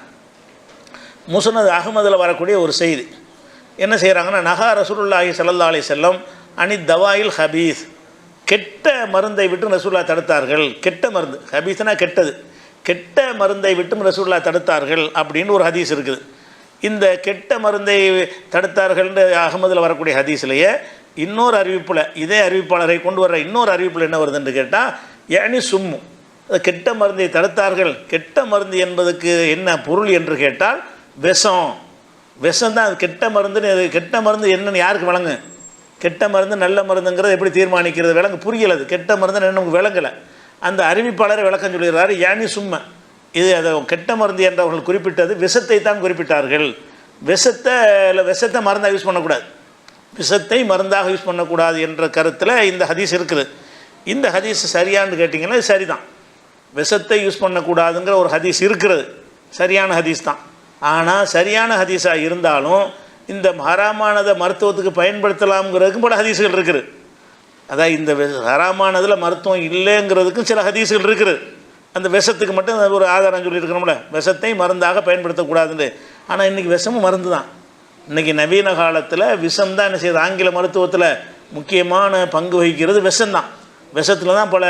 முஸ்னத் அஹ்மதில் வரக்கூடிய ஒரு செய்தி என்ன செய்கிறாங்கன்னா நஹா ரசூலுல்லாஹி ஸல்லல்லாஹு அலைஹி வஸல்லம் அனி தவாயில் ஹபீஸ், கெட்ட மருந்தை விட்டு ரசூலுல்லாஹ் தடுத்தார்கள். கெட்ட மருந்து, ஹபீஸ்னா கெட்டது, கெட்ட மருந்தை விட்டும் ரசூலுல்லாஹ் தடுத்தார்கள் அப்படின்னு ஒரு ஹதீஸ் இருக்குது. இந்த கெட்ட மருந்தை தடுத்தார்கள்ன்ற அகமதில் வரக்கூடிய ஹதீஸ்லேயே இன்னொரு அறிவிப்பில் இதே அறிவிப்பாளரை கொண்டு வர்ற இன்னொரு அறிவிப்பில் என்ன வருதுன்னு கேட்டால் யானி சும்மு, கெட்ட மருந்தை தடுத்தார்கள். கெட்ட மருந்து என்பதுக்கு என்ன பொருள் என்று கேட்டால் விஷம். விஷம் தான் அது கெட்ட மருந்துன்னு. அது கெட்ட மருந்து என்னன்னு யாருக்கு விளங்கு? கெட்ட மருந்து நல்ல மருந்துங்கிறது எப்படி தீர்மானிக்கிறது? விளங்கு புரியலை. அது கெட்ட மருந்து என்ன நமக்கு விளங்கலை. அந்த அறிவிப்பாளரை விளக்கம் சொல்லிடுறாரு. யானி சும்மா இது அதை கெட்ட மருந்து என்று அவர்கள் குறிப்பிட்டது விஷத்தை தான் குறிப்பிட்டார்கள். விஷத்தை மருந்தாக யூஸ் பண்ணக்கூடாது, விஷத்தை மருந்தாக யூஸ் பண்ணக்கூடாது என்ற கருத்தில் இந்த ஹதீஸ் இருக்குது. இந்த ஹதீஸ் சரியானு கேட்டிங்கன்னா சரிதான். விஷத்தை யூஸ் பண்ணக்கூடாதுங்கிற ஒரு ஹதீஸ் இருக்கிறது, சரியான ஹதீஸ் தான். ஆனால் சரியான ஹதீஸாக இருந்தாலும் இந்த ஹராமானதை மருத்துவத்துக்கு பயன்படுத்தலாம்ங்கிறதுக்கும் பல ஹதீஸுகள் இருக்குது. அதான் இந்த ஹராமானதில் மருத்துவம் இல்லைங்கிறதுக்கும் சில ஹதீஸுகள் இருக்குது. அந்த விஷத்துக்கு மட்டும் ஒரு ஆதாரம் சொல்லியிருக்கணும்ல, விஷத்தை மருந்தாக பயன்படுத்தக்கூடாதுன்னு. ஆனால் இன்றைக்கி விஷமும் மருந்து தான். இன்றைக்கி நவீன காலத்தில் விஷம் தான் என்ன செய்யுது, ஆங்கில மருத்துவத்தில் முக்கியமான பங்கு வகிக்கிறது விஷம்தான். விஷத்தில் தான் பல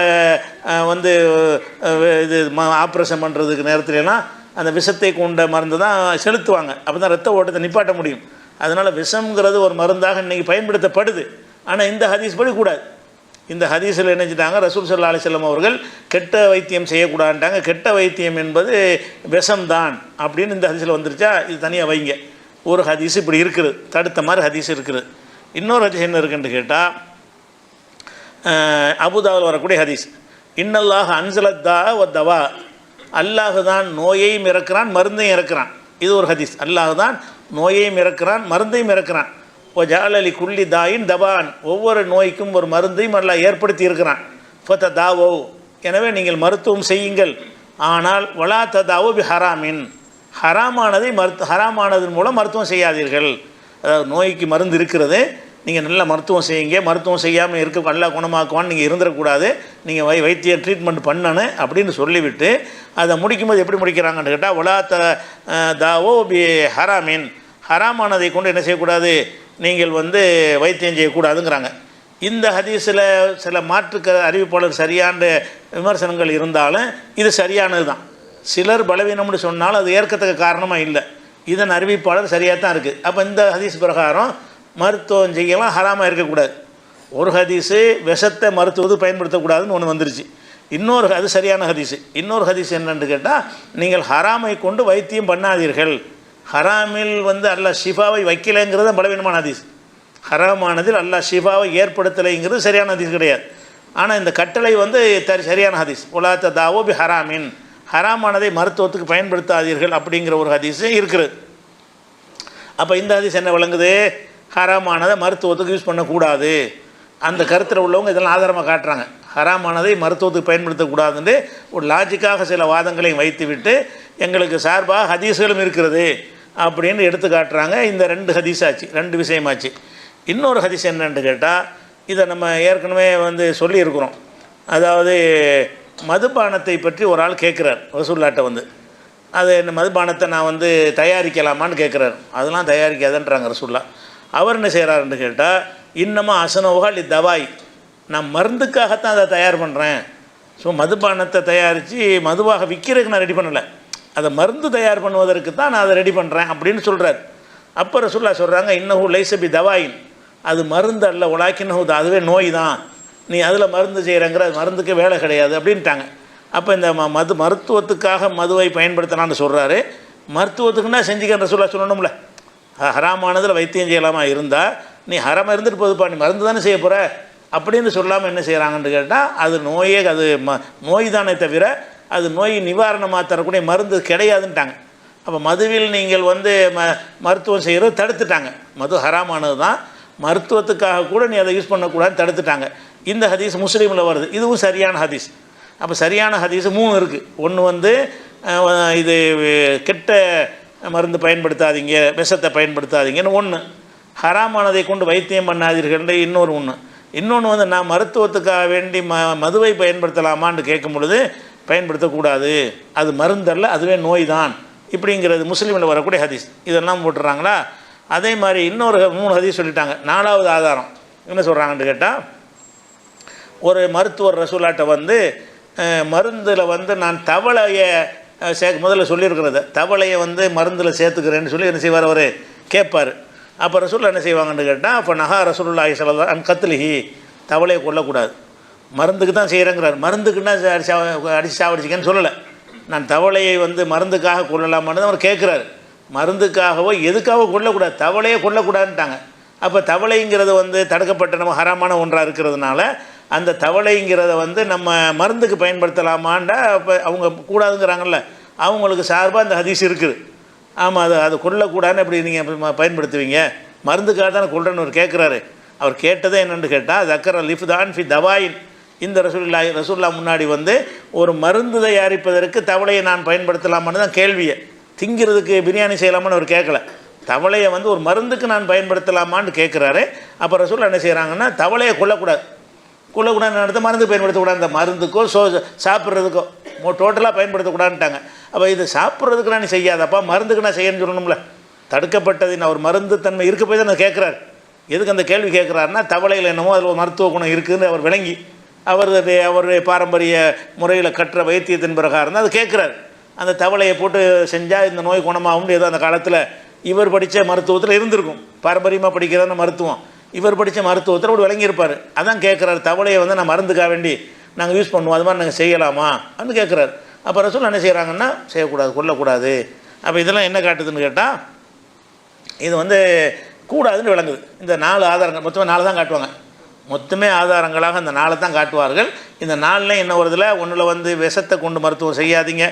இது ஆப்ரேஷன் பண்ணுறதுக்கு நேரத்துலலாம் அந்த விஷத்தை கொண்ட மருந்து தான் செலுத்துவாங்க. அப்போ தான் ரத்த ஓட்டத்தை நிப்பாட்ட முடியும். அதனால் விஷம்ங்கிறது ஒரு மருந்தாக இன்றைக்கி பயன்படுத்தப்படுது. ஆனால் இந்த ஹதீஸ் படி கூடாது. இந்த ஹதீஸில் நினைச்சிட்டாங்க ரசூல் ஸல்லல்லாஹு அலைஹி வஸல்லம் அவர்கள் கெட்ட வைத்தியம் செய்யக்கூடாதுட்டாங்க. கெட்ட வைத்தியம் என்பது விஷம்தான் அப்படின்னு இந்த ஹதீஸில் வந்துருச்சா? இது தனியாக வைங்க. ஒரு ஹதீஸ் இப்படி இருக்குது, தடுத்த மாதிரி ஹதீஸ் இருக்குது. இன்னொரு ஹதீஸ் என்ன இருக்குன்னு கேட்டால், அபுதாவில் வரக்கூடிய ஹதீஸ், இன்னல்லாஹ் அன்சலத்தா வ தவா, அல்லாஹு தான் நோயையும் இறக்குறான் மருந்தையும் இறக்குறான். இது ஒரு ஹதீஸ். அல்லாஹு தான் நோயையும் இறக்குறான் மருந்தையும் இறக்குறான். ஓ ஜாலலி குல்லி தாயின் தபான், ஒவ்வொரு நோய்க்கும் ஒரு மருந்தையும் அல்லாஹ் ஏற்படுத்தி இருக்கிறான். ஃபத தாவோ, எனவே நீங்கள் மருத்துவம் செய்யுங்கள். ஆனால் வலா ததாவோ பி ஹராமின், ஹராமானதன் மூலம் மருத்துவம் செய்யாதீர்கள். அதாவது நோய்க்கு மருந்து இருக்கிறது, நீங்கள் நல்லா மருத்துவம் செய்யுங்க. மருத்துவம் செய்யாமல் இருக்க அல்லாஹ் குணமாக்குவான்னு நீங்கள் இருந்துடக்கூடாது. நீங்கள் வைத்திய ட்ரீட்மெண்ட் பண்ணணும் அப்படின்னு சொல்லிவிட்டு அதை முடிக்கும்போது எப்படி முடிக்கிறாங்கன்னு கேட்டால், வலா தாவோ பி ஹராமின், ஹராமானதை கொண்டு என்ன செய்யக்கூடாது, நீங்கள் வைத்தியம் செய்யக்கூடாதுங்கிறாங்க. இந்த ஹதீஸில் சில அறிவிப்பாளர் சரியான விமர்சனங்கள் இருந்தாலும் இது சரியானது தான். சிலர் பலவீனம்னு சொன்னாலும் அது ஏற்கத்தக்க காரணமாக இல்லை. இதன் அறிவிப்பாளர் சரியாக தான் இருக்குது. அப்போ இந்த ஹதீஸ் பிரகாரம் மருத்துவம் செய்யலாம், ஹராமாக இருக்கக்கூடாது. ஒரு ஹதீஸு விஷத்தை மருத்துவது பயன்படுத்தக்கூடாதுன்னு ஒன்று வந்துருச்சு. அது சரியான ஹதீஸு. இன்னொரு ஹதீஸ் என்னென்னு கேட்டால், நீங்கள் ஹராமை கொண்டு வைத்தியம் பண்ணாதீர்கள். ஹராமில் அல்லாஹ் ஷிஃபாவை வைக்கலைங்கிறது பலவீனமான ஹதீஸ். ஹராமானதில் அல்லாஹ் ஷிஃபாவை ஏற்படுத்தலைங்கிறது சரியான ஹதீஸ் கிடையாது. ஆனால் இந்த கட்டளை சரியான ஹதீஸ். உலாத்த தாவோ பி ஹராமின், ஹராமானதை மருத்துவத்துக்கு பயன்படுத்தாதீர்கள் அப்படிங்கிற ஒரு ஹதீஸு இருக்குது. அப்போ இந்த ஹதீஸ் என்ன விளங்குது, ஹராமானதை மருத்துவத்துக்கு யூஸ் பண்ணக்கூடாது. அந்த கருத்தில் உள்ளவங்க இதெல்லாம் ஆதாரமாக காட்டுறாங்க. ஹராமானதை மருத்துவத்துக்கு பயன்படுத்தக்கூடாதுன்னு ஒரு லாஜிக்காக சில வாதங்களையும் வைத்துவிட்டு எங்களுக்கு சார்பாக ஹதீஸ்களும் இருக்கிறது அப்படின்னு எடுத்து காட்டுறாங்க. இந்த ரெண்டு ஹதீஸ் ஆச்சு, ரெண்டு விஷயமாச்சு. இன்னொரு ஹதீஸ் என்னன்னு கேட்டால், இதை நம்ம ஏற்கனவே சொல்லியிருக்கிறோம். அதாவது மதுபானத்தை பற்றி ஒரு ஆள் கேட்குறார் ரசூலுல்லாஹ்ட்ட அது என்ன மதுபானத்தை நான் தயாரிக்கலாமான்னு கேட்குறாரு. அதெல்லாம் தயாரிக்காதன்றாங்க ரசூலுல்லாஹ். அவர் என்ன செய்கிறாருன்னு கேட்டால், இன்னமா அசனோகால் தவாய், நான் மருந்துக்காகத்தான் அதை தயார் பண்ணுறேன். ஸோ மதுபானத்தை தயாரித்து மதுவாக விற்கிறதுக்கு நான் ரெடி பண்ணலை, அதை மருந்து தயார் பண்ணுவதற்கு தான் நான் அதை ரெடி பண்ணுறேன் அப்படின்னு சொல்கிறார். அப்போ ரசூலுல்லாஹ் சொல்கிறாங்க, இன்னஹு லைஸ பி தவாயின், அது மருந்து அல்ல, உலாக்கின்னஹு, அதுவே நோய் தான், நீ அதில் மருந்து செய்கிறங்கிற மருந்துக்கு வேலை கிடையாது அப்படின்ட்டாங்க. அப்போ இந்த மருத்துவத்துக்காக மதுவை பயன்படுத்தலான்னு சொல்கிறாரு. மருத்துவத்துக்குன்னா செஞ்சுக்கிற ரசூலுல்லாஹ் சொல்லணும்ல. ஹராமானதில் வைத்தியம் செய்யலாமா இருந்தால், நீ ஹராமாக இருந்துட்டு போகுதுப்பா, நீ மருந்து தானே செய்ய போகிற அப்படின்னு சொல்லாமல் என்ன செய்கிறாங்கன்னு கேட்டால், அது நோயே, அது நோய் தானே தவிர அது நோய் நிவாரணமாக தரக்கூடிய மருந்து கிடையாதுன்ட்டாங்க. அப்போ மதுவில் நீங்கள் மருத்துவம் செய்கிறது தடுத்துட்டாங்க. மது ஹராமானது தான், மருத்துவத்துக்காக கூட நீ அதை யூஸ் பண்ணக்கூடாதுன்னு தடுத்துட்டாங்க. இந்த ஹதீஸ் முஸ்லீமில் வருது. இதுவும் சரியான ஹதீஸ். அப்போ சரியான ஹதீஸ் 3 இருக்குது. ஒன்று இது கெட்ட மருந்து பயன்படுத்தாதீங்க, விஷத்தை பயன்படுத்தாதீங்கன்னு ஒன்று, ஹராமானதை கொண்டு வைத்தியம் பண்ணாதீர்கள் இன்னொன்று நான் மருத்துவத்துக்காக வேண்டி மதுவை பயன்படுத்தலாமான்னு கேட்கும் பொழுது பயன்படுத்தக்கூடாது, அது மருந்தல்ல, அதுவே நோய் தான் இப்படிங்கிறது முஸ்லீமில் வரக்கூடிய ஹதீஸ். இதெல்லாம் போட்டுறாங்களா? அதே மாதிரி இன்னொரு 3 ஹதீஸ் சொல்லிட்டாங்க. 4வது ஆதாரம் என்ன சொல்கிறாங்கன்னு கேட்டால், ஒரு மருத்துவர் ரசூலுல்லாஹ்ட்ட மருந்தில் நான் தவளையை முதல்ல சொல்லியிருக்கிறது, தவளையை மருந்தில் சேர்த்துக்கிறேன்னு சொல்லி என்ன செய்வார், அவர் கேட்பார். அப்போ ரசூலுல்லாஹ் என்ன செய்வாங்கன்னு கேட்டால், அப்போ நஹா ரசூலுல்லாஹி ஸல்லல்லாஹு அலைஹி வஸல்லம் கத்லிஹி, தவளையை கொல்லக்கூடாது, மருந்துக்கு தான் செய்கிறேங்கிறார். மருந்துக்குன்னா அடித்து சாவடிச்சிக்கன்னு சொல்லலை. நான் தவளையை மருந்துக்காக கொள்ளலாமான்னு அவர் கேட்குறாரு. மருந்துக்காகவோ எதுக்காகவோ கொல்லக்கூடாது, தவளையே கொல்லக்கூடாதுன்ட்டாங்க. அப்போ தவளைங்கிறது வந்து தடுக்கப்பட்ட நம்ம ஹராமான ஒன்றாக இருக்கிறதுனால அந்த தவளைங்கிறத வந்து நம்ம மருந்துக்கு பயன்படுத்தலாமாண்டா அப்போ அவங்க கூடாதுங்கிறாங்கல்ல, அவங்களுக்கு சார்பாக அந்த ஹதீஸ் இருக்குது. ஆமாம், அது கொல்லக்கூடாதுன்னு எப்படி நீங்கள் பயன்படுத்துவீங்க, மருந்துக்காக தானே கொல்றன்னு அவர் கேட்குறாரு. அவர் கேட்டதே என்னென்னு கேட்டால் ஜக்கர லிஃப்தான் ஃபி தவாயின், இந்த ரசூல்லா முன்னாடி வந்து ஒரு மருந்து தயாரிப்பதற்கு தவளையை நான் பயன்படுத்தலாமான்னு தான் கேள்வியை. திங்கிறதுக்கு பிரியாணி செய்யலாமான்னு அவர் கேட்கல, தவளையை வந்து ஒரு மருந்துக்கு நான் பயன்படுத்தலாமான்னு கேட்குறாரு. அப்போ ரசூல்லா என்ன செய்கிறாங்கன்னா தவளையை கொல்லக்கூடாதுன்னு நடத்த மருந்து பயன்படுத்தக்கூடாது, அந்த மருந்துக்கோ சாப்பிட்றதுக்கோ டோட்டலாக பயன்படுத்தக்கூடாதுன்ட்டாங்க. அப்போ இது சாப்பிட்றதுக்கு நான் செய்யாதப்பா, மருந்துக்கு நான் செய்யணும்னு சொல்லணும்ல. தடுக்கப்பட்டது நான் ஒரு மருந்து தன்மை இருக்க போய் தான் நான் கேட்குறாரு. எதுக்கு அந்த கேள்வி கேட்குறாருன்னா தவளையில் என்னமோ அதில் ஒரு மருத்துவ குணம் இருக்குதுன்னு அவர் விளங்கி அவருடைய பாரம்பரிய முறையில் கற்ற வைத்தியத்தின் பிரகாரம் தான் அது கேட்குறாரு. அந்த தவளையை போட்டு செஞ்சால் இந்த நோய் குணமாகும்னு ஏதோ அந்த காலத்தில் இவர் படித்த மருத்துவத்தில் இருந்திருக்கும். பாரம்பரியமாக படிக்கிறதான மருத்துவம், இவர் படித்த மருத்துவத்தில் அப்படி விளங்கியிருப்பார். அதான் கேட்குறாரு, தவளையை வந்து நான் மருந்துக்காக வேண்டி நாங்கள் யூஸ் பண்ணுவோம், அது மாதிரி நாங்கள் செய்யலாமா அப்படின்னு கேட்குறாரு. அப்போ ரசூல் என்ன செய்கிறாங்கன்னா செய்யக்கூடாது, கொல்லக்கூடாது. அப்போ இதெல்லாம் என்ன காட்டுதுன்னு கேட்டால் இது வந்து கூடாதுன்னு விளங்குது. இந்த 4 ஆதாரங்கள் மொத்தமாக 4 தான் காட்டுவாங்க, மொத்தமே ஆதாரங்களாக அந்த 4 தான் காட்டுவார்கள். இந்த 4ல் என்ன வருதில்ல, ஒன்றில் வந்து விஷத்தை கொண்டு மருத்துவம் செய்யாதீங்க,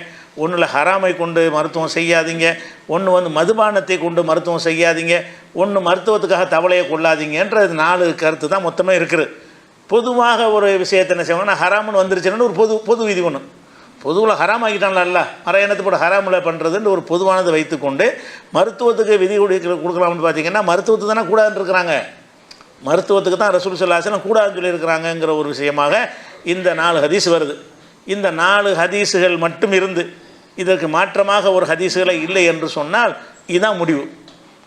ஒன்றில் ஹராமை கொண்டு மருத்துவம் செய்யாதீங்க, ஒன்று வந்து மதுபானத்தை கொண்டு மருத்துவம் செய்யாதீங்க, ஒன்று மருத்துவத்துக்காக தவளையை கொள்ளாதீங்கன்ற 4 கருத்து தான் மொத்தமே இருக்குது. பொதுவாக ஒரு விஷயத்தை என்ன செய்வாங்கன்னா ஹராமுன்னு வந்துருச்சுன்னு ஒரு பொது விதி ஒன்று, பொதுவில் ஹராம் ஆகிட்டான்ல மர எண்ணத்தை போட்டு ஹராமில் பண்ணுறதுன்னு ஒரு பொதுவானதை வைத்துக்கொண்டு மருத்துவத்துக்கு விதி கொடுக்கலாம்னு பார்த்தீங்கன்னா மருத்துவத்துக்கு தானே கூடாதுன்னு இருக்கிறாங்க, மருத்துவத்துக்கு தான் ரசூல் ஸல்லல்லாஹு அலைஹி வஸல்லம் கூடாதுன்னு சொல்லியிருக்கிறாங்கங்கிற ஒரு விஷயமாக இந்த 4 ஹதீஸ் வருது. இந்த 4 ஹதீஸுகள் மட்டும் இருந்து இதற்கு மாற்றமாக ஒரு ஹதீஸுகளை இல்லை என்று சொன்னால் இதுதான் முடிவு.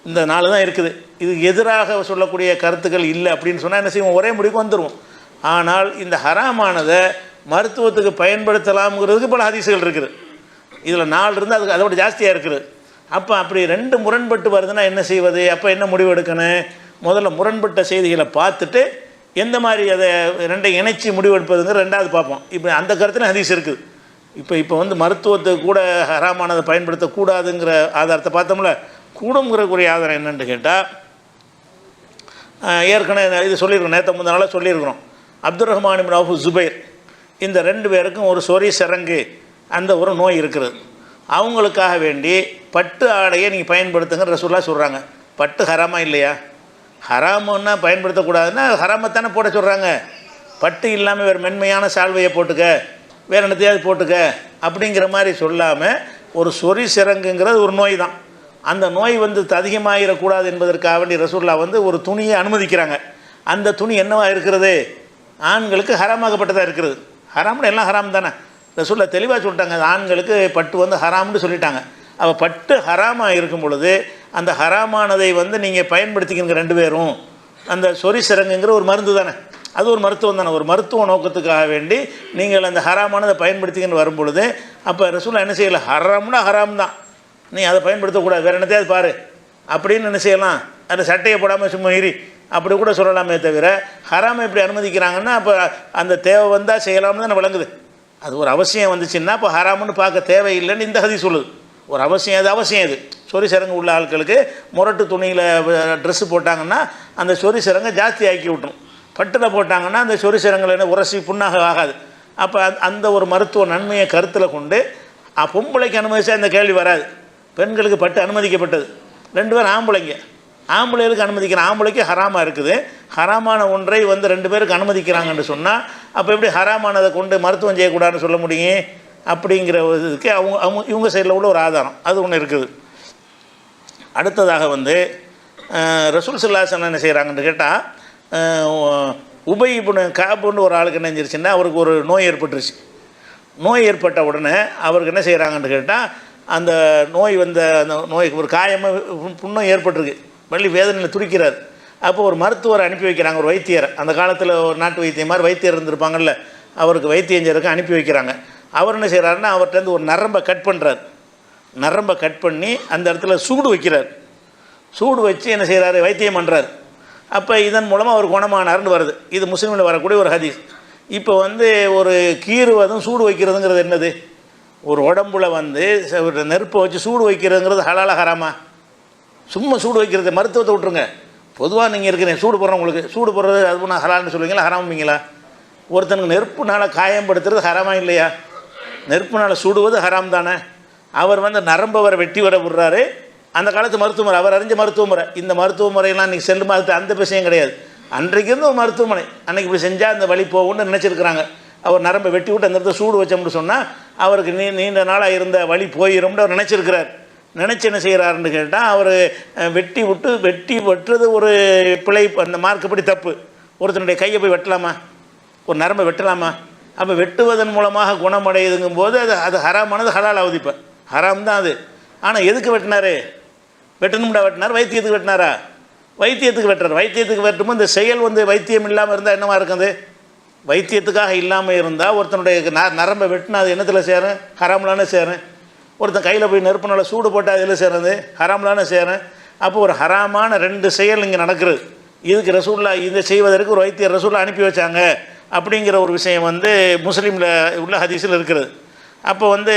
இந்த 4 தான் இருக்குது, இது எதிராக சொல்லக்கூடிய கருத்துக்கள் இல்லை அப்படின்னு சொன்னால் என்ன செய்வோம், ஒரே முடிவுக்கு வந்துடுவோம். ஆனால் இந்த ஹராமானதை மருத்துவத்துக்கு பயன்படுத்தலாம்ங்கிறதுக்கு பல ஹதீஸுகள் இருக்குது. இதில் 4 இருந்து அதுக்கு அதோட ஜாஸ்தியாக இருக்குது. அப்போ அப்படி 2 முரண்பட்டு வருதுன்னா என்ன செய்வது, அப்போ என்ன முடிவு எடுக்கணும், முதல்ல முரண்பட்ட செய்திகளை பார்த்துட்டு எந்த மாதிரி அதை 2ஐ இணைச்சி முடிவெடுப்பதுங்கிற 2வது பார்ப்போம். இப்போ அந்த கருத்துல ஹதீஸ் இருக்குது. இப்போ வந்து மருத்துவத்துக்கு கூட ஹராமானதை பயன்படுத்தக்கூடாதுங்கிற ஆதாரத்தை பார்த்தோம்ல, கூடுங்கிறக்கூடிய ஆதாரம் என்னென்னு கேட்டால் ஏற்கனவே இது சொல்லியிருக்கோம், நேற்று முந்தின நாளாக சொல்லியிருக்கிறோம். அப்துல் ரஹ்மான் இப்னு அவுஃப், ஜுபைர் இந்த 2 பேருக்கும் ஒரு சொறி சிரங்கு அந்த ஒரு நோய் இருக்கிறது. அவங்களுக்காக வேண்டி பட்டு ஆடையை நீங்கள் பயன்படுத்துங்க ரசூலுல்லாஹ் சொல்கிறாங்க. பட்டு ஹராமா இல்லையா, ஹராமுன்னா பயன்படுத்தக்கூடாதுன்னா ஹராமத்தானே போட சொல்கிறாங்க. பட்டு இல்லாமல் வேறு மென்மையான சால்வையை போட்டுக்க, வேறு என்னத்தையாவது போட்டுக்க அப்படிங்கிற மாதிரி சொல்லாமல் ஒரு சொறி சிரங்குங்கிறது ஒரு நோய் தான். அந்த நோய் வந்து அதிகமாகிடக்கூடாது என்பதற்காக வேண்டி ரசூலுல்லாஹ் வந்து ஒரு துணியை அனுமதிக்கிறாங்க. அந்த துணி என்னவாக இருக்கிறது, ஆண்களுக்கு ஹராமாகப்பட்டதாக இருக்கிறது. ஹராம்னு எல்லாம் ஹராம் தானே, ரசூலுல்லாஹ் தெளிவாக சொல்லிட்டாங்க, ஆண்களுக்கு பட்டு வந்து ஹராம்னு சொல்லிட்டாங்க. அப்போ பட்டு ஹராமாக இருக்கும் பொழுது அந்த ஹராமானதை வந்து நீங்கள் பயன்படுத்திக்கிங்க 2 பேரும். அந்த சொறி சிரங்குங்கிற ஒரு மருந்து தானே, அது ஒரு மருத்துவம் தானே, ஒரு மருத்துவ நோக்கத்துக்காக வேண்டி நீங்கள் அந்த ஹராமானதை பயன்படுத்திக்கின்னு வரும் பொழுது அப்போ ரசூலுல்லாஹ் என்ன செய்யலை, ஹராம்னா ஹராம் தான், நீ அதை பயன்படுத்தக்கூடாது, வேறு என்னத்தையாவது பாரு அப்படின்னு என்ன செய்யலாம், அந்த சட்டையை போடாமல் சும்மா இரி அப்படி கூட சொல்லலாமே தவிர ஹராமை எப்படி அனுமதிக்கிறாங்கன்னா அப்போ அந்த தேவை வந்தால் செய்யலாம்னு தான் விளங்குது. அது ஒரு அவசியம் வந்துச்சுன்னா இப்போ ஹராமுன்னு பார்க்க தேவையில்லைன்னு இந்த ஹதீஸ் சொல்லுது. ஒரு அவசியம் இது சொறி சிரங்கு உள்ள ஆட்களுக்கு முரட்டு துணியில் ட்ரெஸ்ஸு போட்டாங்கன்னா அந்த சொறி சிரங்கை ஜாஸ்தி ஆக்கி விட்டுரும், பட்டில் போட்டாங்கன்னா அந்த சொறி சிரங்கில் என்ன உரசி புண்ணாக ஆகாது. அப்போ அந்த ஒரு மருத்துவ நன்மையை கருத்தில் கொண்டு பொம்பளைக்கு அனுமதிச்சா இந்த கேள்வி வராது. பெண்களுக்கு பட்டு அனுமதிக்கப்பட்டது, 2 பேரும் ஆம்பளைகளுக்கு அனுமதிக்கிற ஆம்பளைக்கு ஹராமாக இருக்குது. ஹராமான ஒன்றை வந்து 2 பேருக்கு அனுமதிக்கிறாங்கன்னு சொன்னால் அப்போ எப்படி ஹராமானதை கொண்டு மருத்துவம் செய்யக்கூடாதுன்னு சொல்ல முடியும் அப்படிங்கிற இதுக்கு இவங்க சைடில் உள்ள ஒரு ஆதாரம் அது ஒன்று இருக்குது. அடுத்ததாக வந்து ரசூல் ஸல்லல்லாஹு அலைஹி வஸல்லம் என்ன செய்கிறாங்கன்னு கேட்டால் உபய் இப்னு கஅப்னு ஒரு ஆளுக்கு என்ன செஞ்சிருச்சுன்னா அவருக்கு ஒரு நோய் ஏற்பட்டுருச்சு. நோய் ஏற்பட்ட உடனே அவருக்கு என்ன செய்கிறாங்கன்னு கேட்டால் அந்த நோய் அந்த நோய்க்கு ஒரு காயமாக புண்ணும் ஏற்பட்டிருக்கு, வலி வேதனையில் துடிக்கிறார். அப்போ ஒரு மருத்துவரை அனுப்பி வைக்கிறாங்க, ஒரு வைத்தியரை. அந்த காலத்தில் ஒரு நாட்டு வைத்தியம் மாதிரி வைத்தியர் இருந்திருப்பாங்கல்ல, அவருக்கு வைத்தியம் செய்யறதுக்கு அனுப்பி வைக்கிறாங்க. அவர் என்ன செய்கிறாருன்னா அவர்கிட்ட ஒரு நரம்பை கட் பண்ணுறார். நரம்பை கட் பண்ணி அந்த இடத்துல சூடு வைக்கிறார். சூடு வச்சு என்ன செய்கிறாரு, வைத்தியம் பண்ணுறார். அப்போ இதன் மூலமாக அவர் குணமானார்னு வருது. இது முஸ்லீமில் வரக்கூடிய ஒரு ஹதீஸ். இப்போ வந்து ஒரு கீறுவதும் சூடு வைக்கிறதுங்கிறது என்னது, ஒரு உடம்புல வந்து ஒரு நெருப்பை வச்சு சூடு வைக்கிறதுங்கிறது ஹலாலா ஹராமா? சும்மா சூடு வைக்கிறது மருத்துவத்தை விட்டுருங்க. பொதுவாக நீங்கள் இருக்கிற சூடு போடுறவங்களுக்கு சூடு போடுறது அது நான் ஹலால்னு சொல்லுவீங்களா ஹராமிங்களா? ஒருத்தனுக்கு நெருப்புனால் காயப்படுத்துறது ஹராமா இல்லையா? நெருப்புனால் சுடுவது ஹராம் தானே. அவர் வந்து நரம்பு வர வெட்டி வர விடுறாரு. அந்த காலத்து மருத்துவ முறை, அவர் அறிஞ்ச மருத்துவ முறை. இந்த மருத்துவ முறையெல்லாம் இன்றைக்கி செல்லுமா? அது அந்த விஷயம் கிடையாது. அன்றைக்கு இருந்த ஒரு மருத்துவமனை, அன்றைக்கி இப்படி செஞ்சால் அந்த வலி போகும்னு நினச்சிருக்கிறாங்க. அவர் நரம்பை வெட்டி விட்டு அந்த இடத்துல சூடு வச்சோம்னு சொன்னால் அவருக்கு நீண்ட நாளாக இருந்த வலி போயிடும்னு அவர் நினச்சிருக்கிறார். நினச்சி என்ன செய்கிறாருன்னு கேட்டால், அவர் வெட்டி வெட்டுறது ஒரு பிழை, அந்த மார்க்கப்படி தப்பு. ஒருத்தனுடைய கையை போய் வெட்டலாமா? ஒரு நரம்பை வெட்டலாமா? அப்போ வெட்டுவதன் மூலமாக குணமடையுதுங்கும் போது அது ஹராமானது ஹலால் ஆகுது. இப்போ ஹராம் தான் அது. ஆனால் எதுக்கு வெட்டினார்? வெட்டணும்டா வெட்டினார்? வைத்தியத்துக்கு வெட்டினாரா? வைத்தியத்துக்கு வெட்டுறார். வைத்தியத்துக்கு வெட்டும்போது இந்த செயல் வந்து வைத்தியம் இல்லாமல் இருந்தால் என்னவா இருக்குது? வைத்தியத்துக்காக இல்லாமல் இருந்தால் ஒருத்தனுடைய நரம்பை வெட்டினா அது என்னத்தில் சேரும்? ஹராம்லான சேரும். ஒருத்தன் கையில் போய் நெருப்புனால சூடு போட்டால் அதில் சேருது, ஹராம்லான சேரும். அப்போ ஒரு ஹராமான ரெண்டு செயல் இங்கே நடக்கிறது. இதுக்கு ரசூல்லா இதை செய்வதற்கு ஒரு வைத்தியர் ரசூல்லா அனுப்பி வச்சாங்க அப்படிங்கிற ஒரு விஷயம் வந்து முஸ்லீமில் உள்ள ஹதீஸில் இருக்கிறது. அப்போ வந்து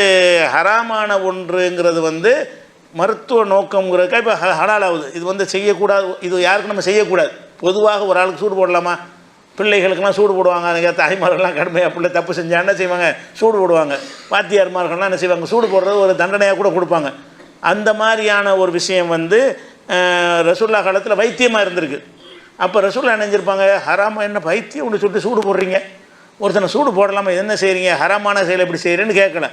ஹராமான ஒன்றுங்கிறது வந்து மருத்துவ நோக்கங்கிறதுக்காக இப்போ ஹலால் ஆகுது. இது வந்து செய்யக்கூடாது. இது யாருக்கு நம்ம செய்யக்கூடாது. பொதுவாக ஒரு ஆளுக்கு சூடு போடலாமா? பிள்ளைகளுக்கெல்லாம் சூடு போடுவாங்க. அதுக்கு தாய்மார்கள்லாம் கடுமையாக பிள்ளை தப்பு செஞ்சால் என்ன செய்வாங்க? சூடு போடுவாங்க. வாத்தியார்மார்கள்லாம் என்ன செய்வாங்க? சூடு போடுறது ஒரு தண்டனையாக கூட கொடுப்பாங்க. அந்த மாதிரியான ஒரு விஷயம் வந்து ரசூல்லா காலத்தில் வைத்தியமாக இருந்திருக்கு. அப்போ ரசூல்லா நினைஞ்சிருப்பாங்க, ஹராமா என்ன வைத்தியம் ஒன்று சொல்லிட்டு சூடு போடுறீங்க, ஒருத்தனை சூடு போடலாமா, என்ன செய்கிறீங்க, ஹராமான செயல் எப்படி செய்கிறேன்னு கேட்கல.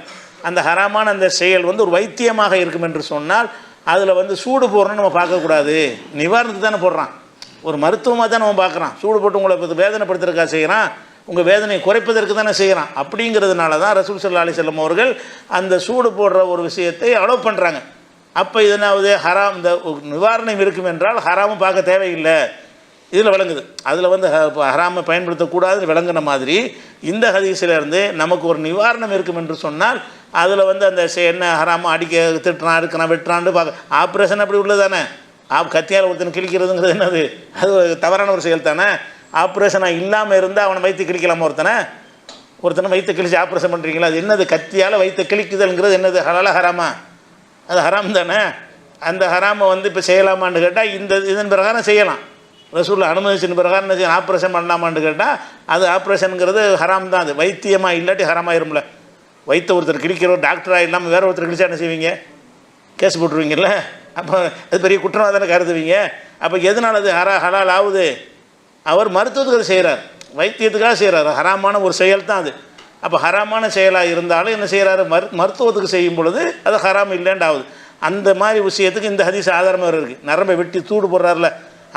அந்த ஹராமான அந்த செயல் வந்து ஒரு வைத்தியமாக இருக்கும் என்று சொன்னால் அதில் வந்து சூடு போடுறோன்னு நம்ம பார்க்கக்கூடாது. நிவாரணத்துக்கு தானே போடுறான், ஒரு மருத்துவமாக தான் நம்ம பார்க்குறான். சூடு போட்டு உங்களை வேதனைப்படுத்துறதுக்காக செய்கிறான், உங்கள் வேதனையை குறைப்பதற்கு தானே செய்கிறான். அப்படிங்கிறதுனால தான் ரசூல் ஸல்லல்லாஹு அலைஹி வஸல்லம் அவர்கள் அந்த சூடு போடுற ஒரு விஷயத்தை அலோவ் பண்ணுறாங்க. அப்போ இதனாவது ஹராம், இந்த நிவாரணம் இருக்கும் என்றால் ஹராமும் பார்க்க தேவையில்லை. இதில் விளங்குது. அதில் வந்து ஹராமை பயன்படுத்தக்கூடாதுன்னு விளங்குன மாதிரி இந்த ஹதீஸிலேருந்து நமக்கு ஒரு நிவாரணம் இருக்கும் என்று சொன்னால் அதில் வந்து அந்த என்ன ஹராமை அடிக்க திட்டுறான் இருக்கிறான் வெட்டுறான்னு பார்க்க. ஆப்ரேஷன் அப்படி உள்ளது தானே. கத்தியால் ஒருத்தனை கிழிக்கிறதுங்கிறது என்னது? அது தவறான ஒரு செயல் தானே. ஆப்ரேஷனாக இல்லாமல் இருந்தால் அவனை வைத்து கிழிக்கலாமா? ஒருத்தனை வைத்து கிழிச்சு ஆப்ரேஷன் பண்ணுறீங்களா? அது என்னது? கத்தியால் வைத்து கிழிக்குதல்ங்கிறது என்னது? ஹலாலா ஹராமா? அது ஹராம் தானே. அந்த ஹராமை வந்து இப்போ செய்யலாமான்னு கேட்டால் இதன் பிரகாரம் செய்யலாம். ரசூல் அனுமதிச்சின் பிரகாரம் என்ன செய்யணும்? ஆப்ரேஷன் பண்ணலாமான்னு கேட்டால் அது ஆப்ரேஷனுங்கிறது ஹராம் தான். அது வைத்தியமாக இல்லாட்டி ஹராமாயிரும்ல. வைத்த ஒருத்தர் கிழிக்கிறோம், டாக்டராக இல்லாமல் வேறு ஒருத்தர் கிழிச்சா என்ன செய்வீங்க? கேஸ் போட்டுருவீங்கல்ல. அப்போ அது பெரிய குற்றமாக தானே கருதுவீங்க. அப்போ எதனால் அது ஹலால் ஆகுது? அவர் மருத்துவத்துக்கு அது செய்கிறார், வைத்தியத்துக்காக செய்கிறார். ஹராமான ஒரு செயல் தான் அது. அப்போ ஹராமான செயலாக இருந்தாலும் என்ன செய்கிறாரு? மருத்துவத்துக்கு செய்யும் பொழுது அது ஹராம் இல்லைன்னு ஆகுது. அந்த மாதிரி விஷயத்துக்கு இந்த ஹதீஸ் ஆதாரமாக இருக்குது. நரம்பை வெட்டி சூடு போடுறாருல,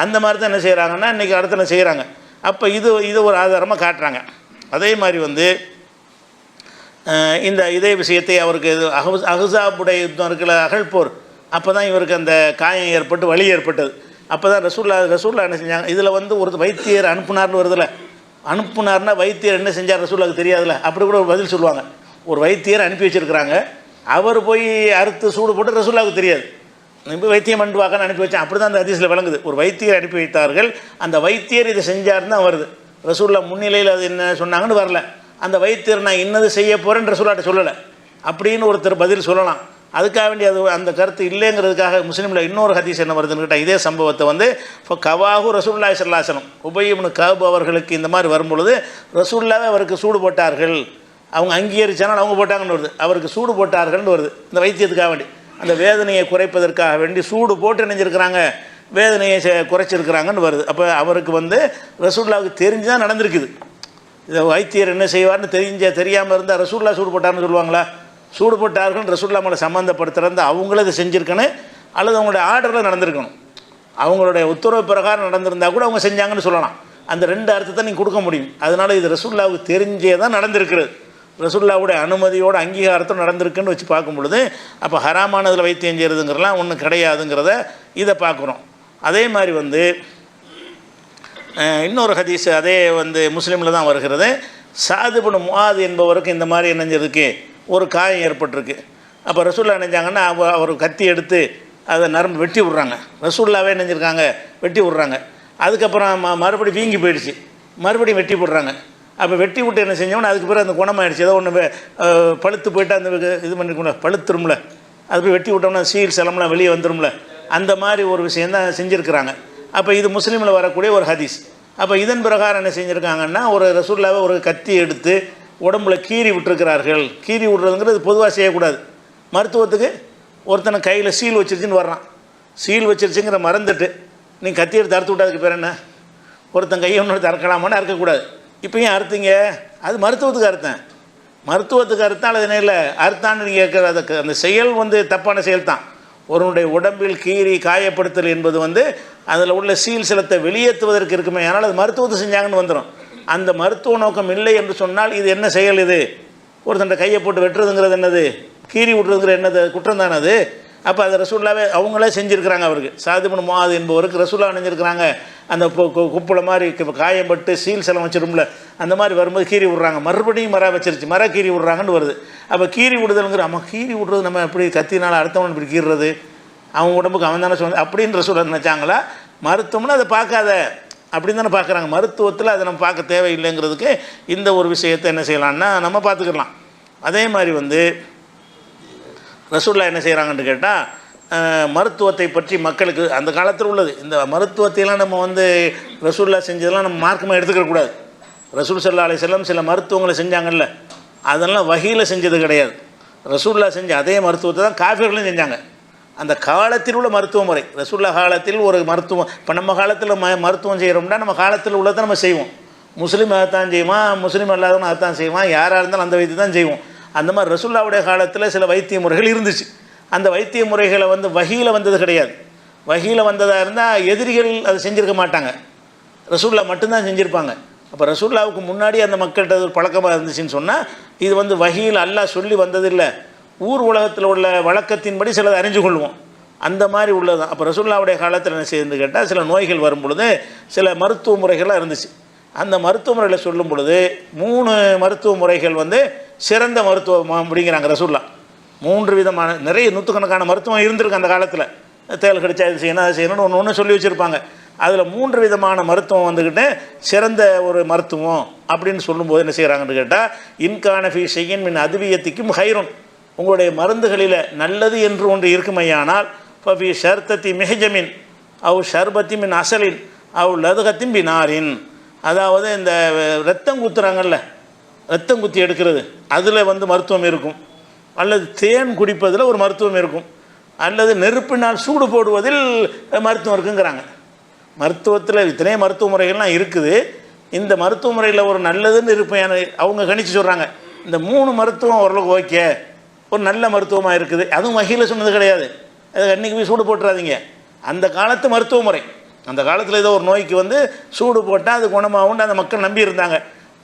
அந்த மாதிரி தான் என்ன செய்கிறாங்கன்னா இன்றைக்கி அடுத்த செய்கிறாங்க. அப்போ இது ஒரு ஆதாரமாக காட்டுறாங்க. அதே மாதிரி வந்து இதே விஷயத்தை அவருக்கு அஹ்ஸாபுடைய யுத்தம் இருக்குல்ல, அகழ்போர், அப்போ தான் இவருக்கு அந்த காயம் ஏற்பட்டு வலி ஏற்பட்டது. அப்போ தான் ரசூல்லா என்ன செஞ்சாங்க? இதில் வந்து ஒரு வைத்தியர் அனுப்புனார்னு வருதில்ல, அனுப்புனார்னா வைத்தியர் என்ன செஞ்சார் ரசூலுக்கு தெரியாதுல்ல. அப்படி கூட ஒரு பதில் சொல்லுவாங்க. ஒரு வைத்தியர் அனுப்பி வச்சுருக்கிறாங்க, அவர் போய் அறுத்து சூடு போட்டு ரசூலுக்கு தெரியாது, இப்போ வைத்தியம் பண்ணுவாங்கன்னு அனுப்பி வச்சேன். அப்படி தான் அந்த ஹதீஸில் விளங்குது. ஒரு வைத்தியர் அனுப்பி வைத்தார்கள், அந்த வைத்தியர் இதை செஞ்சார்னு தான் வருது. ரசூல்லா முன்னிலையில் அது என்ன சொன்னாங்கன்னு வரல. அந்த வைத்தியர் நான் இன்னது செய்ய போகிறேன்னு ரசூல்லாட்ட சொல்லலை அப்படின்னு ஒருத்தர் பதில் சொல்லலாம். அதுக்காக வேண்டி அது அந்த கருத்து இல்லைங்கிறதுக்காக முஸ்லீமில் இன்னொரு ஹதீஸ் என்ன வருதுன்னு கேட்டால், இதே சம்பவத்தை வந்து இப்போ கவாஹு ரசூலுல்லாஹி ஸல்லல்லாஹு அலைஹி வஸல்லம் உபய் இப்னு கஅப் அவர்களுக்கு இந்த மாதிரி வரும்பொழுது ரசூலுல்லாஹ் அவருக்கு சூடு போட்டார்கள். அவங்க அங்கீகரிச்சானால் அவங்க போட்டாங்கன்னு வருது, அவருக்கு சூடு போட்டார்கள்னு வருது. இந்த வைத்தியத்துக்காக வேண்டி, அந்த வேதனையை குறைப்பதற்காக வேண்டி சூடு போட்டு நினைஞ்சிருக்கிறாங்க, வேதனையை குறைச்சிருக்கிறாங்கன்னு வருது. அப்போ அவருக்கு வந்து ரசூலுல்லாஹ்வுக்கு தெரிஞ்சு தான் நடந்திருக்குது. இதை வைத்தியர் என்ன செய்வார்னு தெரியாமல் இருந்தால் ரசூலுல்லாஹ் சூடு போட்டார்னு சொல்லுவாங்களா? சூடு போட்டார்கள் ரசூலுல்லாஹ் மேலே சம்மந்தப்படுத்துறது அவங்கள இதை செஞ்சுருக்கணும், அல்லது அவங்களுடைய ஆர்டரில் நடந்திருக்கணும். அவங்களுடைய உத்தரவு பிரகாரம் நடந்திருந்தால் கூட அவங்க செஞ்சாங்கன்னு சொல்லலாம். அந்த ரெண்டு அர்த்தத்தை நீங்கள் கொடுக்க முடியும். அதனால் இது ரசூலுல்லாஹ்வுக்கு தெரிஞ்சே தான் நடந்திருக்கிறது. ரசூலுல்லாஹ்வுடைய அனுமதியோடு அங்கீகாரத்தோடு நடந்திருக்குன்னு வச்சு பார்க்கும் பொழுது அப்போ ஹராமானதில் வைத்தியம் செய்கிறதுங்கிறலாம் ஒன்றும் கிடையாதுங்கிறத இதை பார்க்குறோம். அதே மாதிரி வந்து இன்னொரு ஹதீஸ் அதே வந்து முஸ்லீமில் தான் வருகிறது. சாத் இப்னு முஆத் என்பவருக்கு இந்த மாதிரி நினைஞ்சிருக்கு, ஒரு காயம் ஏற்பட்டிருக்கு. அப்போ ரசூலுல்லாஹ் நினைஞ்சாங்கன்னா அவர் கத்தி எடுத்து அதை நரம்பு வெட்டி விட்றாங்க. ரசூலுல்லாஹ்வே நினைஞ்சிருக்காங்க, வெட்டி விட்றாங்க. அதுக்கப்புறம் மறுபடியும் வீங்கி போயிடுச்சு, மறுபடியும் வெட்டி போடுறாங்க. அப்போ வெட்டி விட்டு என்ன செஞ்சோம்னா அதுக்கு பிறகு அந்த குணமாயிடுச்சு. ஏதோ ஒன்று பழுத்து போய்ட்டு அந்த இது பண்ணிக்கணும்ல, பழுத்துரும்ல, அது போய் வெட்டி விட்டோம்னா சீல் செலம்லாம் வெளியே வந்துடும்ல, அந்த மாதிரி ஒரு விஷயந்தான் செஞ்சுருக்கிறாங்க. அப்போ இது முஸ்லீமில் வரக்கூடிய ஒரு ஹதீஸ். அப்போ இதன் பிரகாரம் என்ன செஞ்சுருக்காங்கன்னா, ஒரு ரசூலுல்லாஹ் ஒரு கத்தி எடுத்து உடம்புல கீறி விட்டுருக்கிறார்கள். கீறி விட்றதுங்கிறது பொதுவாக செய்யக்கூடாது. மருத்துவத்துக்கு ஒருத்தனை கையில் சீல் வச்சிருச்சுன்னு வர்றான், சீல் வச்சிருச்சுங்கிற மறந்துட்டு நீ கத்தி எடுத்து அறுத்து விட்டாதுக்கு பேர் என்ன? ஒருத்தன் கையை ஒன்று அறுக்கலாமான்னு அறுக்கக்கூடாது. இப்போ ஏன் அறுத்தீங்க? அது மருத்துவத்துக்கு அறுத்தேன். மருத்துவத்துக்கு அறுத்தால் அது இல்லை அறுத்தான்னு நீங்கள் கேட்குற அதுக்கு அந்த செயல் தப்பான செயல் தான். ஒருவனுடைய உடம்பில் கீறி காயப்படுத்தல் என்பது அதில் உள்ள சீல் சிலத்தை வெளியேற்றுவதற்கு இருக்குமே, ஆனால் அது மருத்துவத்தை செஞ்சாங்கன்னு வந்துடும். அந்த மருத்துவ நோக்கம் இல்லை என்று சொன்னால் இது என்ன செயல்? இது ஒருத்தன் கையை போட்டு வெட்டுறதுங்கிறது என்னது? கீறி விட்றதுங்கிற என்னது? குற்றம் தானே அது. அப்போ அதை ரசூல்லாவே அவங்களே செஞ்சுருக்கிறாங்க. அவருக்கு சாத் இப்னு முஆத் என்பவருக்கு ரசூல்லா அணிஞ்சிருக்கிறாங்க. அந்த குப்பளை மாதிரி காயப்பட்டு சீல் செலம் வச்சிரும்ல, அந்த மாதிரி வரும்போது கீறி விட்றாங்க. மறுபடியும் வச்சிருச்சு, கீறி விட்றாங்கன்னு வருது. அப்போ கீறி விடுதலுங்கிற கீறி விட்றது நம்ம எப்படி கத்தினால அடுத்தவன் இப்படி கீறுறது? அவன் உடம்புக்கு அவன் தானே சொன்ன அப்படின்னு ரசூல்லா நினச்சாங்களா? மருத்துவம்னா அதை பார்க்காத அப்படின்னு தானே பார்க்குறாங்க. மருத்துவத்தில் அதை நம்ம பார்க்க தேவையில்லைங்கிறதுக்கு இந்த ஒரு விஷயத்தை என்ன செய்யலான்னா நம்ம பார்த்துக்கலாம். அதே மாதிரி ரசூல்லா என்ன செய்கிறாங்கன்னு கேட்டால், மருத்துவத்தை பற்றி மக்களுக்கு அந்த காலத்தில் உள்ளது. இந்த மருத்துவத்தையெல்லாம் நம்ம ரசூல்லா செஞ்சதெல்லாம் நம்ம மார்க்கமாக எடுத்துக்கக்கூடாது. ரசூல் ஸல்லல்லாஹு அலைஹி வஸல்லம் சில மருத்துவங்களை செஞ்சாங்கல்ல, அதெல்லாம் வஹீல செஞ்சது கிடையாது. ரசூல்லா செஞ்ச அதே மருத்துவத்தை தான் காஃபிர்களும் செஞ்சாங்க. அந்த காலத்தில் உள்ள மருத்துவ முறை, ரசூல்லா காலத்தில் ஒரு மருத்துவம். இப்போ நம்ம காலத்தில் மருத்துவம் செய்கிறோம்னா நம்ம காலத்தில் உள்ளதை நம்ம செய்வோம். முஸ்லீம் அதைத்தான் செய்வான், முஸ்லீம் அல்லாதவன் அதைத்தான் செய்வான், யாராக இருந்தாலும் அந்த வைத்தியம் தான் செய்வோம். அந்த மாதிரி ரசூல்லாவுடைய காலத்தில் சில வைத்திய முறைகள் இருந்துச்சு. அந்த வைத்திய முறைகளை வஹீல வந்தது கிடையாது. வஹீல வந்ததாக இருந்தால் எதிரிகள் அதை செஞ்சுருக்க மாட்டாங்க, ரசூல்லா மட்டும்தான் செஞ்சுருப்பாங்க. அப்போ ரசூல்லாவுக்கு முன்னாடி அந்த மக்கள்கிட்ட ஒரு பழக்கமாக இருந்துச்சுன்னு சொன்னால் இது வஹீல அல்லாஹ் சொல்லி வந்ததில்லை, ஊர் உலகத்தில் உள்ள வழக்கத்தின்படி சிலதை அறிஞ்சு கொள்வோம், அந்த மாதிரி உள்ளது தான். அப்போ ரசூல்லாவுடைய காலத்தில் என்ன செய்யுதுன்னு கேட்டால், சில நோய்கள் வரும் பொழுது சில மருத்துவ முறைகள்லாம் இருந்துச்சு. அந்த மருத்துவ முறைகளை சொல்லும் பொழுது 3 மருத்துவ முறைகள் சிறந்த மருத்துவம் அப்படிங்கிறாங்க ரசூல்லா. 3 விதமான நிறைய நூற்றுக்கணக்கான மருத்துவம் இருந்திருக்கு அந்த காலத்தில். தேல் கடிச்சா இது செய்யணும், அது செய்யணும்னு ஒன்று சொல்லி வச்சுருப்பாங்க. அதில் 3 விதமான மருத்துவம் சிறந்த ஒரு மருத்துவம் அப்படின்னு சொல்லும்போது என்ன செய்கிறாங்கன்னு கேட்டால், இன்கான ஃபீ ஷையின் மின் அதுவியத்திக்கும் ஹைருன், உங்களுடைய மருந்துகளில் நல்லது என்று ஒன்று இருக்குமையானால் ஃபி ஷர்தத்தி மெஹஜமின் அவ் ஷர்பத்தி மின் அசலின் அவ் லதுகத்தின் பினாரின், அதாவது இந்த ரத்தம் குத்துறாங்கல்ல, ரத்தம் குத்தி எடுக்கிறது, அதில் மருத்துவம் இருக்கும், அல்லது தேன் குடிப்பதில் ஒரு மருத்துவம் இருக்கும், அல்லது நெருப்பினால் சூடு போடுவதில் மருத்துவம் இருக்குங்கிறாங்க. மருத்துவத்தில் இத்தனை மருத்துவ முறைகள்லாம் இருக்குது. இந்த மருத்துவ முறையில் ஒரு நல்லதுன்னு இருப்பேன் அவங்க கணிச்சு சொல்கிறாங்க. இந்த 3 மருத்துவம் ஓரளவுக்கு ஓகே, ஒரு நல்ல மருத்துவமாக இருக்குது. அதுவும் வஹீல சொன்னது கிடையாது, அது அன்றைக்கி போய் சூடு போட்டுறாதீங்க. அந்த காலத்து மருத்துவ முறை, அந்த காலத்தில் ஏதோ ஒரு நோய்க்கு சூடு போட்டால் அது குணமாகும்னு அந்த மக்கள் நம்பி இருந்தாங்க.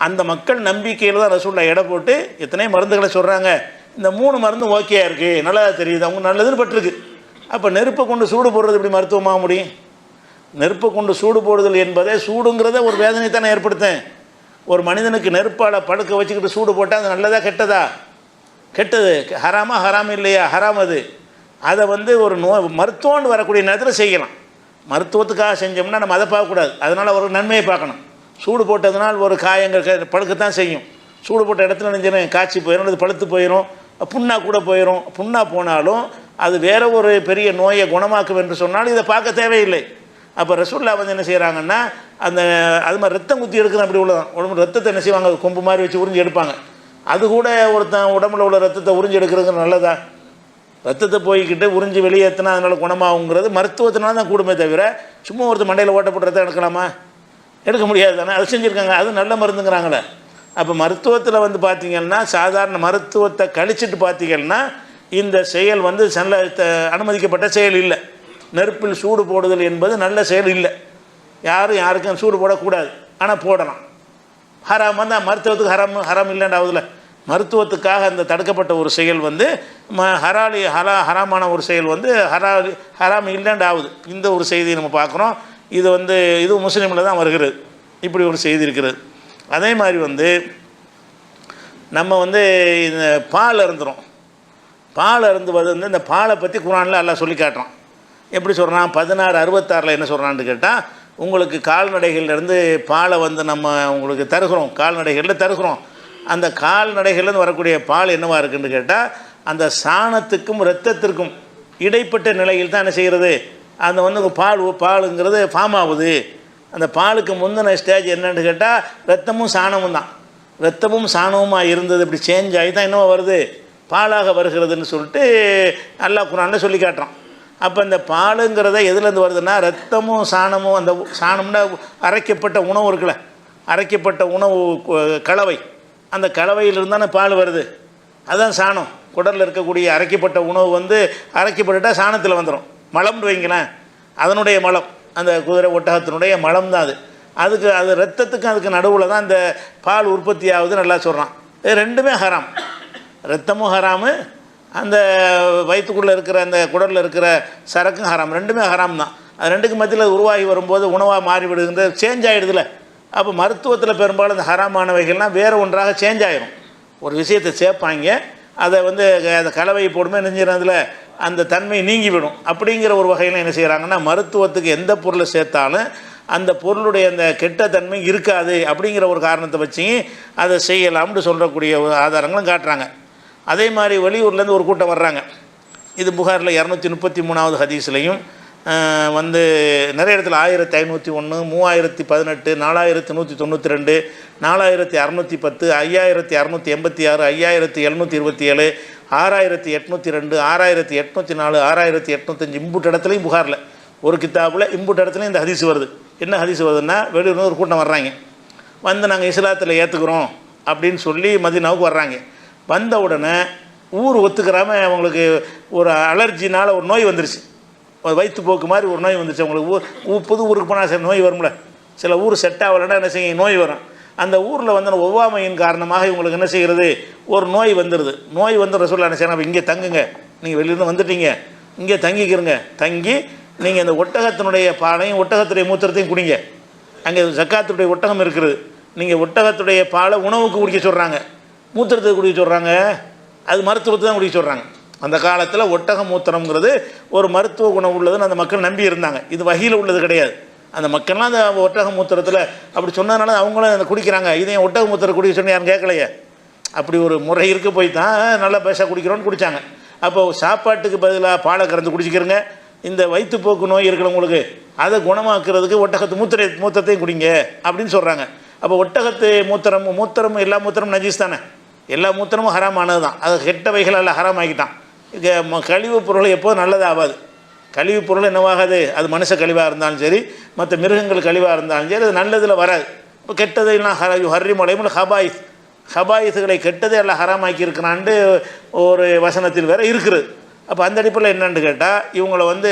அந்த மக்கள் நம்பிக்கையில் தான் ரசூல்லா எடை போட்டு எத்தனை மருந்துகளை சொல்கிறாங்க. இந்த 3 மருந்தும் ஓகேயா இருக்குது, நல்லா தெரியுது, அவங்க நல்லதுன்னு பட்டிருக்கு. அப்போ நெருப்பை கொண்டு சூடு போடுறது எப்படி மருத்துவமாக முடியும்? நெருப்பை கொண்டு சூடு போடுதல் என்பதே சூடுங்கிறத ஒரு வேதனை தானே ஏற்படுத்தேன். ஒரு மனிதனுக்கு நெருப்பால் படுக்க வச்சுக்கிட்டு சூடு போட்டால் அது நல்லதா கெட்டதா? கெட்டது. ஹராமா? ஹராம் இல்லையா? ஹராம். அதை ஒரு மருத்துவம்னு வரக்கூடிய நேரத்தில் செய்யலாம். மருத்துவத்துக்காக செஞ்சோம்னா நம்ம அதை பார்க்கக்கூடாது, அதனால் ஒரு நன்மையை பார்க்கணும். சூடு போட்டதுனால் ஒரு காயங்கள் பழுக்கத்தான் செய்யும். சூடு போட்ட இடத்துல நெஞ்சணும் காய்ச்சி போயிடும், அது பழுத்து போயிடும், புண்ணா கூட போயிடும். புண்ணா போனாலும் அது வேற ஒரு பெரிய நோயை குணமாக்கும் என்று சொன்னாலும் இதை பார்க்க தேவையில்லை. அப்போ ரசூல்லா என்ன செய்கிறாங்கன்னா, அது மாதிரி ரத்தம் குத்தி எடுக்கணும், அப்படி உள்ளதான் உடம்பு ரத்தத்தை என்ன செய்வாங்க, கொம்பு மாதிரி வச்சு உறிஞ்சி எடுப்பாங்க. அது கூட ஒருத்தன் உடம்புல உள்ள ரத்தத்தை உறிஞ்சி எடுக்கிறதுங்க நல்லதா? ரத்தத்தை போய்கிட்டு உறிஞ்சி வெளியேற்றினா அதனால் குணமாகுங்கிறது மருத்துவத்தினால தான் கூடுமே தவிர, சும்மா ஒருத்தர் மண்டையில் ஓட்டப்பட்ட ரத்தம் எடுக்கலாமா? எடுக்க முடியாது தானே. அது செஞ்சுருக்காங்க, அது நல்ல மருந்துங்கிறாங்களே. அப்போ மருத்துவத்தில் பார்த்திங்கன்னா, சாதாரண மருத்துவத்தை கழிச்சிட்டு பார்த்திங்கன்னா இந்த செயல் அனுமதிக்கப்பட்ட செயல் இல்லை. நெருப்பில் சூடு போடுதல் என்பது நல்ல செயல் இல்லை. யாருக்கும் சூடு போடக்கூடாது, ஆனால் போடலாம். ஹராம் மருத்துவத்துக்கு ஹராம் இல்லைண்டாவதில்ல. மருத்துவத்துக்காக அந்த தடுக்கப்பட்ட ஒரு செயல் ஹராமான ஒரு செயல் ஹராம் இல்லைண்டாகுது. இந்த ஒரு செய்தியை நம்ம பார்க்குறோம். இது இது முஸ்லீமில் தான் வருகிறது, இப்படி ஒரு செய்தி இருக்கிறது. அதே மாதிரி நம்ம இந்த பால் அருந்துகிறோம். பால் அருந்துவது இந்த பாலை பற்றி குர்ஆனில் அல்லாஹ் சொல்லி காட்டுறான். எப்படி சொல்கிறான்? 16:66 என்ன சொல்கிறான்னு கேட்டால், உங்களுக்கு கால்நடைகள்லேருந்து பாலை வந்து நம்ம உங்களுக்கு தருகிறோம், கால்நடைகளில் தருகிறோம். அந்த கால்நடைகள்லேருந்து வரக்கூடிய பால் என்னவாக இருக்குதுன்னு கேட்டால் அந்த சாணத்துக்கும் இரத்தத்திற்கும் இடைப்பட்ட நிலையில் தான் என்ன செய்கிறது, அந்த வந்து பாலுங்கிறது ஃபார்ம் ஆகுது. அந்த பாலுக்கு முந்தின ஸ்டேஜ் என்னன்னு கேட்டால் ரத்தமும் சாணமும் தான். ரத்தமும் சாணமுமாக இருந்தது இப்படி சேஞ்ச் ஆகி தான் என்னவோ வருது, பாலாக வருகிறதுன்னு சொல்லிட்டு அல்லாஹ் குர்ஆனில் சொல்லி காட்டுறான். அப்போ இந்த பாலுங்கிறத எதுலேருந்து வருதுன்னா ரத்தமும் சாணமும், அந்த சாணம்னா அரைக்கப்பட்ட உணவு இருக்குல்ல, அரைக்கப்பட்ட உணவு கலவை, அந்த கலவையிலிருந்து தானே பால் வருது. அதுதான் சாணம். குடலில் இருக்கக்கூடிய அரைக்கப்பட்ட உணவு வந்து அரைக்கப்பட்டுட்டால் சாணத்தில் வந்துடும். மலம்னு வைங்களேன், அதனுடைய மலம், அந்த குதிரை ஒட்டகத்தினுடைய மலம் தான் அது. அது ரத்தத்துக்கும் அதுக்கு நடுவில் தான் இந்த பால் உற்பத்தி ஆகுது நல்லா சொல்கிறான். இது ரெண்டுமே ஹராம். ரத்தமும் ஹராமு, அந்த வயிற்றுக்குள்ளே இருக்கிற அந்த குடலில் இருக்கிற சரக்கும் ஹராம். ரெண்டுமே ஹராம் தான். அது ரெண்டுக்கு மத்தியில் உருவாகி வரும்போது உணவாக மாறிவிடுகின்ற சேஞ்ச் ஆகிடுதுல. அப்போ மருத்துவத்தில் பெரும்பாலும் இந்த ஹராமானவைகள்லாம் வேறு ஒன்றாக சேஞ்ச் ஆகிடும். ஒரு விஷயத்தை சேர்ப்பாங்க, அதை வந்து அந்த கலவையை போடுமே நெஞ்சிறதுல அந்த தன்மை நீங்கிவிடும். அப்படிங்கிற ஒரு வகையில் என்ன செய்கிறாங்கன்னா மருத்துவத்துக்கு எந்த பொருளை சேர்த்தாலும் அந்த பொருளுடைய அந்த கெட்ட தன்மை இருக்காது அப்படிங்கிற ஒரு காரணத்தை வச்சு அதை செய்யலாம்னு சொல்கிறக்கூடிய ஆதாரங்களும் காட்டுறாங்க. அதே மாதிரி வெளியூர்லேருந்து ஒரு கூட்டம் வர்றாங்க. இது புகாரில் 233வது ஹதீஸ்லையும் வந்து நிறைய இடத்துல 1501, 3018, 4192, 4610, 5686, 5727, 6802, 6804, 6805 இம்புட்டு இடத்துலையும் புகாரில் ஒரு கித்தாபில் இம்புட்டு இடத்துலையும் இந்த ஹதீஸ் வருது. என்ன ஹதீஸ் வருதுன்னா, வெளியூர்ல ஒரு கூட்டம் வர்றாங்க, வந்து நாங்கள் இஸ்லாத்தில் ஏற்றுக்கிறோம் அப்படின்னு சொல்லி மதீனாவுக்கு வர்றாங்க. வந்த உடனே ஊர் ஒத்துக்கிறாமல் அவங்களுக்கு ஒரு அலர்ஜினால் ஒரு நோய் வந்துருச்சு, வயிற்றுப்போக்கு மாதிரி ஒரு நோய் வந்துருச்சு அவங்களுக்கு. புது ஊருக்கு போனால் சில நோய் வரும்ல, சில ஊர் செட் ஆகலைன்னா என்ன செய்யும், நோய் வரும். அந்த ஊரில் வந்து ஒவ்வாமையின் காரணமாக இவங்களுக்கு என்ன செய்கிறது, ஒரு நோய் வந்துடுது. நோய் வந்து ரசூலுல்லாஹ் என்ன செய்யணும், இங்கே தங்குங்க, நீங்கள் வெளியிருந்து வந்துட்டீங்க, இங்கே தங்கிக்கிறங்க, தங்கி நீங்கள் இந்த ஒட்டகத்தினுடைய பாலையும் ஒட்டகத்துடைய மூத்திரத்தையும் குடிங்க. அங்கே ஜக்காத்துடைய ஒட்டகம் இருக்குது, நீங்கள் ஒட்டகத்துடைய பாலை உணவுக்கு குடிக்க சொல்கிறாங்க, மூத்திரத்தை குடிக்க சொல்கிறாங்க, அது மருத்துவத்தை தான் குடிக்க சொல்கிறாங்க. அந்த காலத்தில் ஒட்டக மூத்திரங்கிறது ஒரு மருத்துவ குணம் உள்ளதுன்னு அந்த மக்கள் நம்பி இருந்தாங்க. இது வகையில் உள்ளது கிடையாது. அந்த மக்கள்லாம் அந்த ஒட்டக மூத்திரத்தில் அப்படி சொன்னதுனால அவங்களும் அந்த குடிக்கிறாங்க. இதையும் ஒட்டக மூத்திரம் குடிக்க சொன்ன யாரும் கேட்கலையே. அப்படி ஒரு முறை இருக்க போய் தான் நல்லா பேச குடிக்கிறோன்னு குடித்தாங்க. அப்போ சாப்பாட்டுக்கு பதிலாக பாலை கறந்து குடிச்சிக்கிறங்க, இந்த வயிற்றுப்போக்கு நோய் இருக்கிறவங்களுக்கு அதை குணமாக்குறதுக்கு ஒட்டகத்து மூத்திரத்தையும் குடிங்க அப்படின்னு சொல்கிறாங்க. அப்போ ஒட்டகத்து மூத்திரம் எல்லா மூத்திரமும் நஜீஸ் தானே, எல்லா மூத்திரமும் ஹராமானது தான். அது கெட்டவைகள் எல்லாம் ஹராம் ஆகிட்டான். கழிவு பொருள் எப்போதும் நல்லதாகாது. கழிவு பொருள் என்னவாகாது, அது மனுஷ கழிவாக இருந்தாலும் சரி, மற்ற மிருகங்கள் கழிவாக இருந்தாலும் சரி, அது நல்லதில் வராது. இப்போ கெட்டதையெல்லாம் ஹர்ரி மலைமுல் ஹபாயிஸ்களை கெட்டதை எல்லாம் ஹராமாக்கி இருக்கிறான்ட்டு ஒரு வசனத்தில் வேறு இருக்கிறது. அப்போ அந்த அடிப்படையில் என்னென்னு கேட்டால் இவங்களை வந்து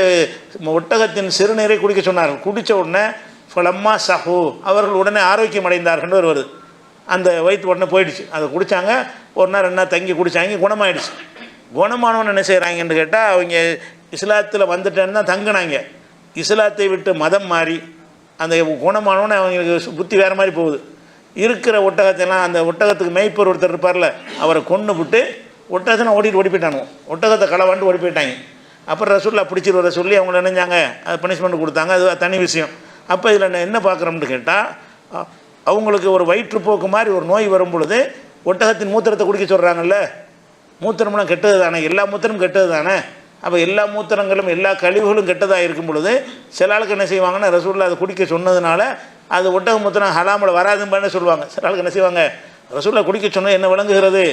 ஒட்டகத்தின் சிறுநீரை குடிக்க சொன்னார்கள். குடித்த உடனே ஃபலம்மா சஹு அவர்கள் உடனே ஆரோக்கியம் அடைந்தார்கள் வருது. அந்த வயிற்று உடனே போயிடுச்சு. அதை குடித்தாங்க, ஒரு நாள் 2 நாள் தங்கி குடித்தாங்க, குணமாயிடுச்சு. குணமானவன்னு என்ன செய்கிறாங்கன்னு கேட்டால் அவங்க இஸ்லாத்தில் வந்துட்டேன்னு தான் தங்கினாங்க. இஸ்லாத்தை விட்டு மதம் மாறி அந்த குணமானவன்னு அவங்களுக்கு புத்தி வேறு மாதிரி போகுது. இருக்கிற ஒட்டகத்தைலாம் அந்த ஒட்டகத்துக்கு மேய்ப்பர் ஒருத்தர் இருப்பார்ல, அவரை கொண்டு விட்டு ஒட்டகத்தை ஓடிட்டு ஓடி போயிட்டானுங்க, ஒட்டகத்தை களவாண்டு ஓடி போயிட்டாங்க. அப்புறம் ரசூலுல்லாஹ் பிடிச்சிட்டு வர சொல்லி அவங்க நினைஞ்சாங்க, அது பனிஷ்மெண்ட் கொடுத்தாங்க, அது தனி விஷயம். அப்போ இதில் என்ன பார்க்குறோம்னு கேட்டால் அவங்களுக்கு ஒரு வயிற்றுப்போக்கு மாதிரி ஒரு நோய் வரும் பொழுது ஒட்டகத்தின் மூத்திரத்தை குடிக்க சொல்கிறாங்கல்ல, மூத்திரம்லாம் கெட்டது தானே, எல்லா மூத்திரமும் கெட்டது தானே. அப்போ எல்லா மூத்திரங்களும் எல்லா கழிவுகளும் கெட்டதாக இருக்கும் பொழுது சில ஆளுக்கு என்ன செய்வாங்கன்னா ரசூலுல்லாஹ் அதை குடிக்க சொன்னதுனால அது ஒட்டக மூத்திரம் ஹலாமில் வராதுன்னு சொல்லுவாங்க. சில ஆளுக்கு என்ன செய்வாங்க, ரசூலுல்லாஹ் குடிக்க சொன்னது என்ன விளங்குகிறது,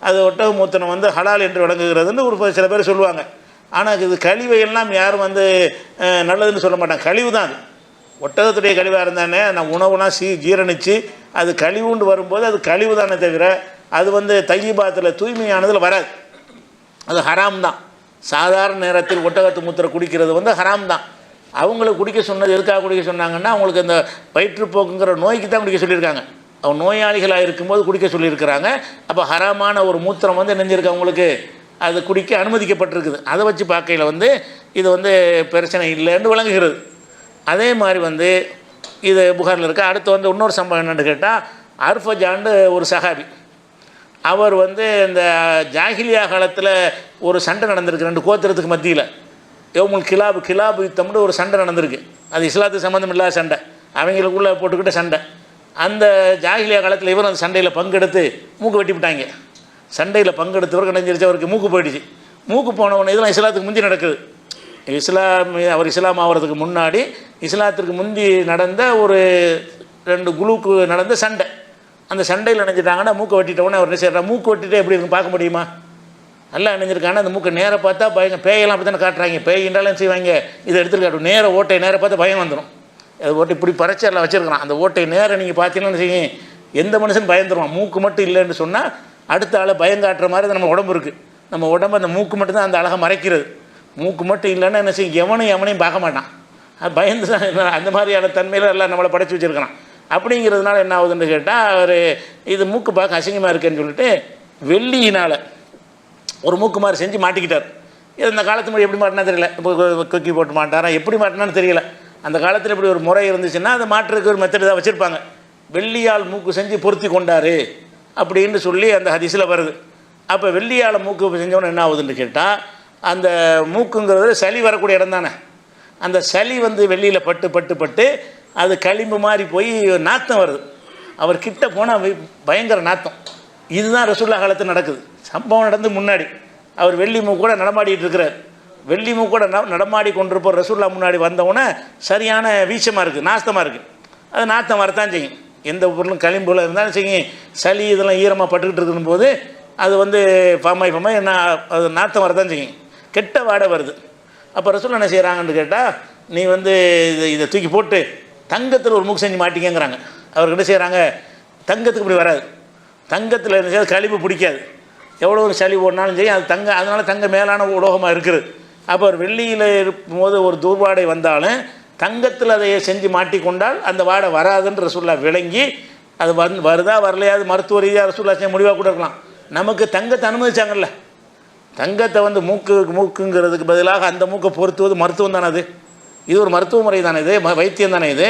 அது ஒட்டக மூத்திரம் வந்து ஹலால் என்று விளங்குகிறதுன்னு ஒரு சில பேர் சொல்லுவாங்க. ஆனால் இது கழிவை எல்லாம் யாரும் வந்து நல்லதுன்னு சொல்ல மாட்டாங்க, கழிவு தான் அது. ஒட்டகத்துடைய கழிவாக இருந்தானே நான் உணவுலாம் ஜீரணித்து அது கழிவுண்டு வரும்போது அது கழிவு தானே தவிர அது வந்து தையிபாத்தில் தூய்மையானதில் வராது, அது ஹராம் தான். சாதாரண நேரத்தில் ஒட்டகத்து மூத்திரம் குடிக்கிறது வந்து ஹராம் தான். அவங்களுக்கு குடிக்க சொன்னது எதுக்காக குடிக்க சொன்னாங்கன்னா அவங்களுக்கு இந்த வயிற்றுப்போக்குங்கிற நோய்க்கு தான் குடிக்க சொல்லியிருக்காங்க. அவங்க நோயாளிகளாக இருக்கும்போது குடிக்க சொல்லியிருக்கிறாங்க. அப்போ ஹராமான ஒரு மூத்திரம் வந்து நெஞ்சிருக்கு அவங்களுக்கு, அது குடிக்க அனுமதிக்கப்பட்டிருக்குது. அதை வச்சு பார்க்கையில் வந்து இது வந்து பிரச்சனை இல்லைன்னு விளங்குகிறது. அதே மாதிரி வந்து இது புகாரில் இருக்க. அடுத்து வந்து இன்னொரு சம்பவம் என்னென்னு கேட்டால் அர்ஃபஜான்னு ஒரு சஹாபி, அவர் வந்து இந்த ஜாஹிலியா காலத்தில் ஒரு சண்டை நடந்திருக்கு 2 கோத்திரத்துக்கு மத்தியில். யௌமுல் கிலாபு யுத்தம்னு ஒரு சண்டை நடந்திருக்கு. அது இஸ்லாத்துக்கு சம்மந்தம் இல்லாத சண்டை, அவங்களுக்குள்ளே போட்டுக்கிட்ட சண்டை. அந்த ஜாகிலியா காலத்தில் இவரும் அந்த சண்டையில் பங்கெடுத்து மூக்கு வெட்டி விட்டாங்க. சண்டையில் பங்கெடுத்தவர் கடைஞ்சிருச்சு, அவருக்கு மூக்கு போயிடுச்சு. மூக்கு போனவொன்னே இதெல்லாம் இஸ்லாத்துக்கு முந்தி நடக்குது. அவர் இஸ்லாம் ஆகிறதுக்கு முன்னாடி இஸ்லாத்திற்கு முந்தி நடந்த ஒரு 2 குழுக்கு நடந்த சண்டை. அந்த சண்டையில் நினைச்சிட்டாங்கன்னா மூக்கை வெட்டிட்டவுடனே அவர் என்ன செய்கிறார், மூக்கு வெட்டிட்டு எப்படி இருக்குன்னு பார்க்க முடியுமா? நல்லா நினைஞ்சிருக்காங்கன்னா அந்த மூக்கை நேராக பார்த்தா பயம். பேயெல்லாம் அப்படி தானே காட்டுறாங்க. பேய் என்றாலும் செய்வாங்க, இதை எடுத்துட்டு காட்டும். நேராக ஓட்டையை நேராக பார்த்தா பயம் வந்துடும். அது ஓட்டை இப்படி பறைச்சரில் வச்சுருக்கிறான். அந்த ஓட்டை நேராக நீங்கள் பார்த்தீங்கன்னு செய்யும், எந்த மனுஷன் பயந்துருவான். மூக்கு மட்டும் இல்லைன்னு சொன்னால் அடுத்த ஆளை பயம் காட்டுற மாதிரி நம்ம உடம்பு இருக்குது. நம்ம உடம்பு அந்த மூக்கு மட்டும் தான் அந்த அழகை மறைக்கிறது. மூக்கு மட்டும் இல்லைன்னா என்ன செய்யும், எவனையும் பார்க்க மாட்டான். அது பயந்து தான் அந்த மாதிரியான தன்மையில் எல்லாம் நம்மளை படைச்சி வச்சுருக்கிறான். அப்படிங்கிறதுனால என்ன ஆகுதுன்னு கேட்டால், அவர் இது மூக்கு பார்க்க அசிங்கமாக இருக்குன்னு சொல்லிட்டு வெள்ளியினால் ஒரு மூக்கு மாதிரி செஞ்சு மாட்டிக்கிட்டார். இது இந்த காலத்து முறை எப்படி மாட்டினா தெரியல. இப்போ கொக்கி போட்டு மாட்டாரா எப்படி மாட்டினான்னு தெரியல. அந்த காலத்தில் இப்படி ஒரு முறை இருந்துச்சுன்னா அதை மாற்றுறதுக்கு ஒரு மெத்தட் தான் வச்சுருப்பாங்க. வெள்ளியால் மூக்கு செஞ்சு பொருத்தி கொண்டார் அப்படின்னு சொல்லி அந்த ஹதீஸில் வருது. அப்போ வெள்ளியால் மூக்கு செஞ்சவொன்னு என்ன ஆகுதுன்னு கேட்டால், அந்த மூக்குங்கிறது சளி வரக்கூடிய இடம் தானே. அந்த சளி வெள்ளியில் பட்டு பட்டு பட்டு அது களிம்பு மாதிரி போய் நாத்தம் வருது. அவர் கிட்ட போனால் பயங்கர நாத்தம். இதுதான் ரசூலுல்லாஹ் காலத்தில் நடக்குது. சம்பவம் நடந்து முன்னாடி அவர் வெள்ளி மூக்கூட நடமாடிட்டு இருக்கிறார். வெள்ளி மூக்கூட நடமாடி கொண்டிருப்போர் ரசூலுல்லாஹ் முன்னாடி வந்தவுடனே சரியான வீச்சமாக இருக்குது, நாஸ்தமாக இருக்குது. அது நாத்தம் வரத்தான் செய்யும். எந்த பொருளும் களிம்புல இருந்தாலும் செய்யும். சளி இதெல்லாம் ஈரமாக பட்டுக்கிட்டு இருக்கும்போது அது ஃபார்மாய் என்ன அது நாத்தம் வரத்தான் செய்யும். கெட்ட வாடை வருது. அப்போ ரசூலுல்லாஹ் என்ன செய்கிறாங்கன்னு கேட்டால், நீ இதை தூக்கி போட்டு தங்கத்தில் ஒரு மூக்கு செஞ்சு மாட்டிங்கிறாங்க. அவர்கிட்ட செய்கிறாங்க, தங்கத்துக்கு இப்படி வராது. தங்கத்தில் என்ன செய்யாது, களிம்பு பிடிக்காது. எவ்வளோ ஒரு சளி ஓடினாலும் செய்யும் அது தங்க. அதனால தங்க மேலான உலோகமாக இருக்குது. அப்போ ஒரு வெள்ளியில் இருக்கும்போது ஒரு தூர்வாடை வந்தாலும் தங்கத்தில் அதை செஞ்சு மாட்டிக்கொண்டால் அந்த வாடை வராதுன்ற ரசூலுல்லாஹ் விளங்கி, அது வருதா வரலையாது மருத்துவ ரீதியாக ரசூலுல்லாஹ் முடிவாக கூட இருக்கலாம். நமக்கு தங்கத்தை அனுமதிச்சாங்கல்ல. தங்கத்தை மூக்குங்கிறதுக்கு பதிலாக அந்த மூக்கை பொருத்துவது மருத்துவம் தானே. அது இது ஒரு மருத்துவ முறை தானே, இது வைத்தியம் தானே இது.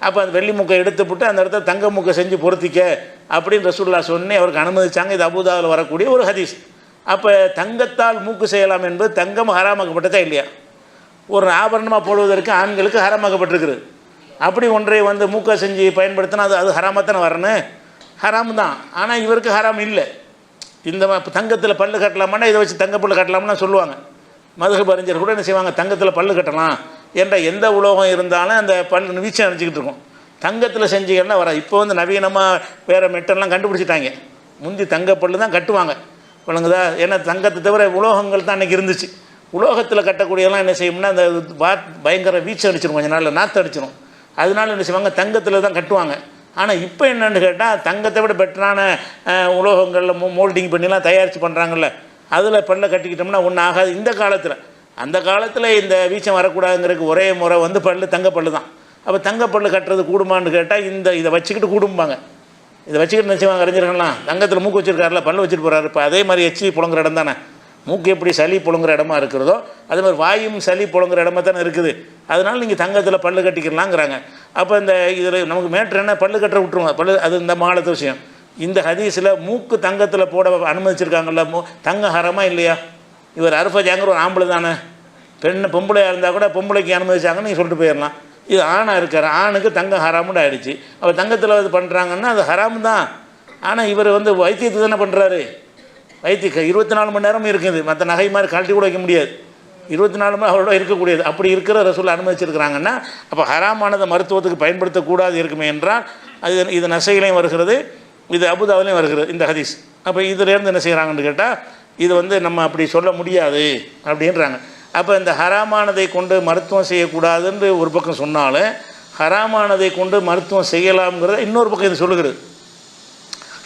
அப்போ அந்த வெள்ளி மூக்கை எடுத்துவிட்டு அந்த இடத்துல தங்க மூக்கை செஞ்சு பொருத்திக்க அப்படின்னு ரசூலுல்லாஹ் சொன்னே அவருக்கு அனுமதிச்சாங்க. இது அபூதாவில் வரக்கூடிய ஒரு ஹதீஸ். அப்போ தங்கத்தால் மூக்கு செய்யலாம் என்பது தங்கம் ஹராமாக்கப்பட்டதா இல்லையா? ஒரு ஆபரணமாக போடுவதற்கு ஆண்களுக்கு ஹராமாக்கப்பட்டிருக்குது. அப்படி ஒன்றை மூக்கை செஞ்சு பயன்படுத்தினா அது ஹராமாக தானே வரணும், ஹராம் தான். ஆனால் இவருக்கு ஹராம் இல்லை. இந்த தங்கத்தில் பல்லு கட்டலாமான்னா இதை வச்சு தங்க பல்லு கட்டலாம்னு சொல்லுவாங்க. மதுஹப் அறிஞர் கூட என்ன செய்வாங்க, தங்கத்தில் பல்லு கட்டலாம் என்ற எந்த உலோகம் இருந்தாலும் அந்த பல்லு வீச்சம் அணிச்சிக்கிட்டு இருக்கும். தங்கத்தில் செஞ்சீங்கன்னா வர. இப்போ நவீனமாக வேறு மெட்டெல்லாம் கண்டுபிடிச்சிட்டாங்க. முந்தி தங்க பல்லு தான் கட்டுவாங்க, விளங்குதா? ஏன்னா தங்கத்தை தவிர உலோகங்கள் தான் அன்றைக்கி இருந்துச்சு. உலோகத்தில் கட்டக்கூடியதெல்லாம் என்ன செய்யும்னா அந்த பயங்கர வீச்சம் அடிச்சிடும், கொஞ்சம் நாளில் நாற்று அடிச்சிடும். அதனால என்ன செய்வாங்க, தங்கத்தில் தான் கட்டுவாங்க. ஆனால் இப்போ என்னென்னு கேட்டால், தங்கத்தை விட பெட்டரான உலோகங்களில் மோல்டிங் பண்ணிலாம் தயாரித்து பண்ணுறாங்கல்ல, அதில் பல்லை கட்டிக்கிட்டோம்னா ஒன்றும் ஆகாது. இந்த காலத்தில், அந்த காலத்தில் இந்த வீச்சம் வரக்கூடாதுங்கிறதுக்கு ஒரே முறை பல்லு தங்க பல்லு தான். அப்போ தங்க பல்லு கட்டுறது கூடுமான்னு கேட்டால் இதை வச்சுக்கிட்டு கூடும்பாங்க. இதை வச்சுக்கிட்டு நினச்சிவாங்க அறிஞர்கள்லாம். தங்கத்தில் மூக்கு வச்சுருக்காருல, பல்லு வச்சுட்டு போகிறாரு. இப்போ அதே மாதிரி எச்சி புழங்குற இடம் தானே. மூக்கு எப்படி சளி புழங்குற இடமா இருக்கிறதோ அதே மாதிரி வாயும் சளி புழங்குற இடமா தானே இருக்குது. அதனால் நீங்கள் தங்கத்தில் பல்லு கட்டிக்கலாங்கிறாங்க. அப்போ இதில் நமக்கு மேட்ரு என்ன, பல்லு கட்டுற விட்டுருவாங்க. பல்லு அது இந்த மாலத்து விஷயம். இந்த ஹதீஸில் மூக்கு தங்கத்தில் போட அனுமதிச்சிருக்காங்கல்ல, தங்க ஹரமாக இல்லையா? இவர் அரஃபா ஜாங்கிற ஒரு ஆம்பளை தானே. பொம்பளையாக இருந்தால் கூட பொம்பளைக்கு அனுமதிச்சாங்கன்னு நீங்கள் சொல்லிட்டு போயிடலாம். இது ஆணாக இருக்கார், ஆணுக்கு தங்கம் ஹராமுன்னு ஆகிடுச்சு. அப்போ தங்கத்தில் இது பண்ணுறாங்கன்னா அது ஹராம் தான். ஆனால் இவர் வைத்தியத்தை தானே பண்ணுறாரு. வைத்தியம் 24 மணி நேரமும் இருக்குது. மற்ற நகை மாதிரி கழட்டி கூட வைக்க முடியாது. 24 மணி அவரோட இருக்கக்கூடியது. அப்படி இருக்கிற ரசூல் அனுமதிச்சிருக்கிறாங்கன்னா அப்போ ஹராமானதை மருத்துவத்துக்கு பயன்படுத்தக்கூடாது இருக்குமே என்றால் இது நசையிலையும் வருகிறது, இது அபுதாவிலையும் வருகிறது இந்த ஹதீஸ். அப்போ இதிலேருந்து என்ன செய்கிறாங்கன்னு கேட்டால், இது நம்ம அப்படி சொல்ல முடியாது அப்படின்றாங்க. அப்போ இந்த ஹராமானதை கொண்டு மருத்துவம் செய்யக்கூடாதுன்னு ஒரு பக்கம் சொன்னாலும், ஹராமானதை கொண்டு மருத்துவம் செய்யலாம்ங்கிறத இன்னொரு பக்கம் இது சொல்லுகிறது.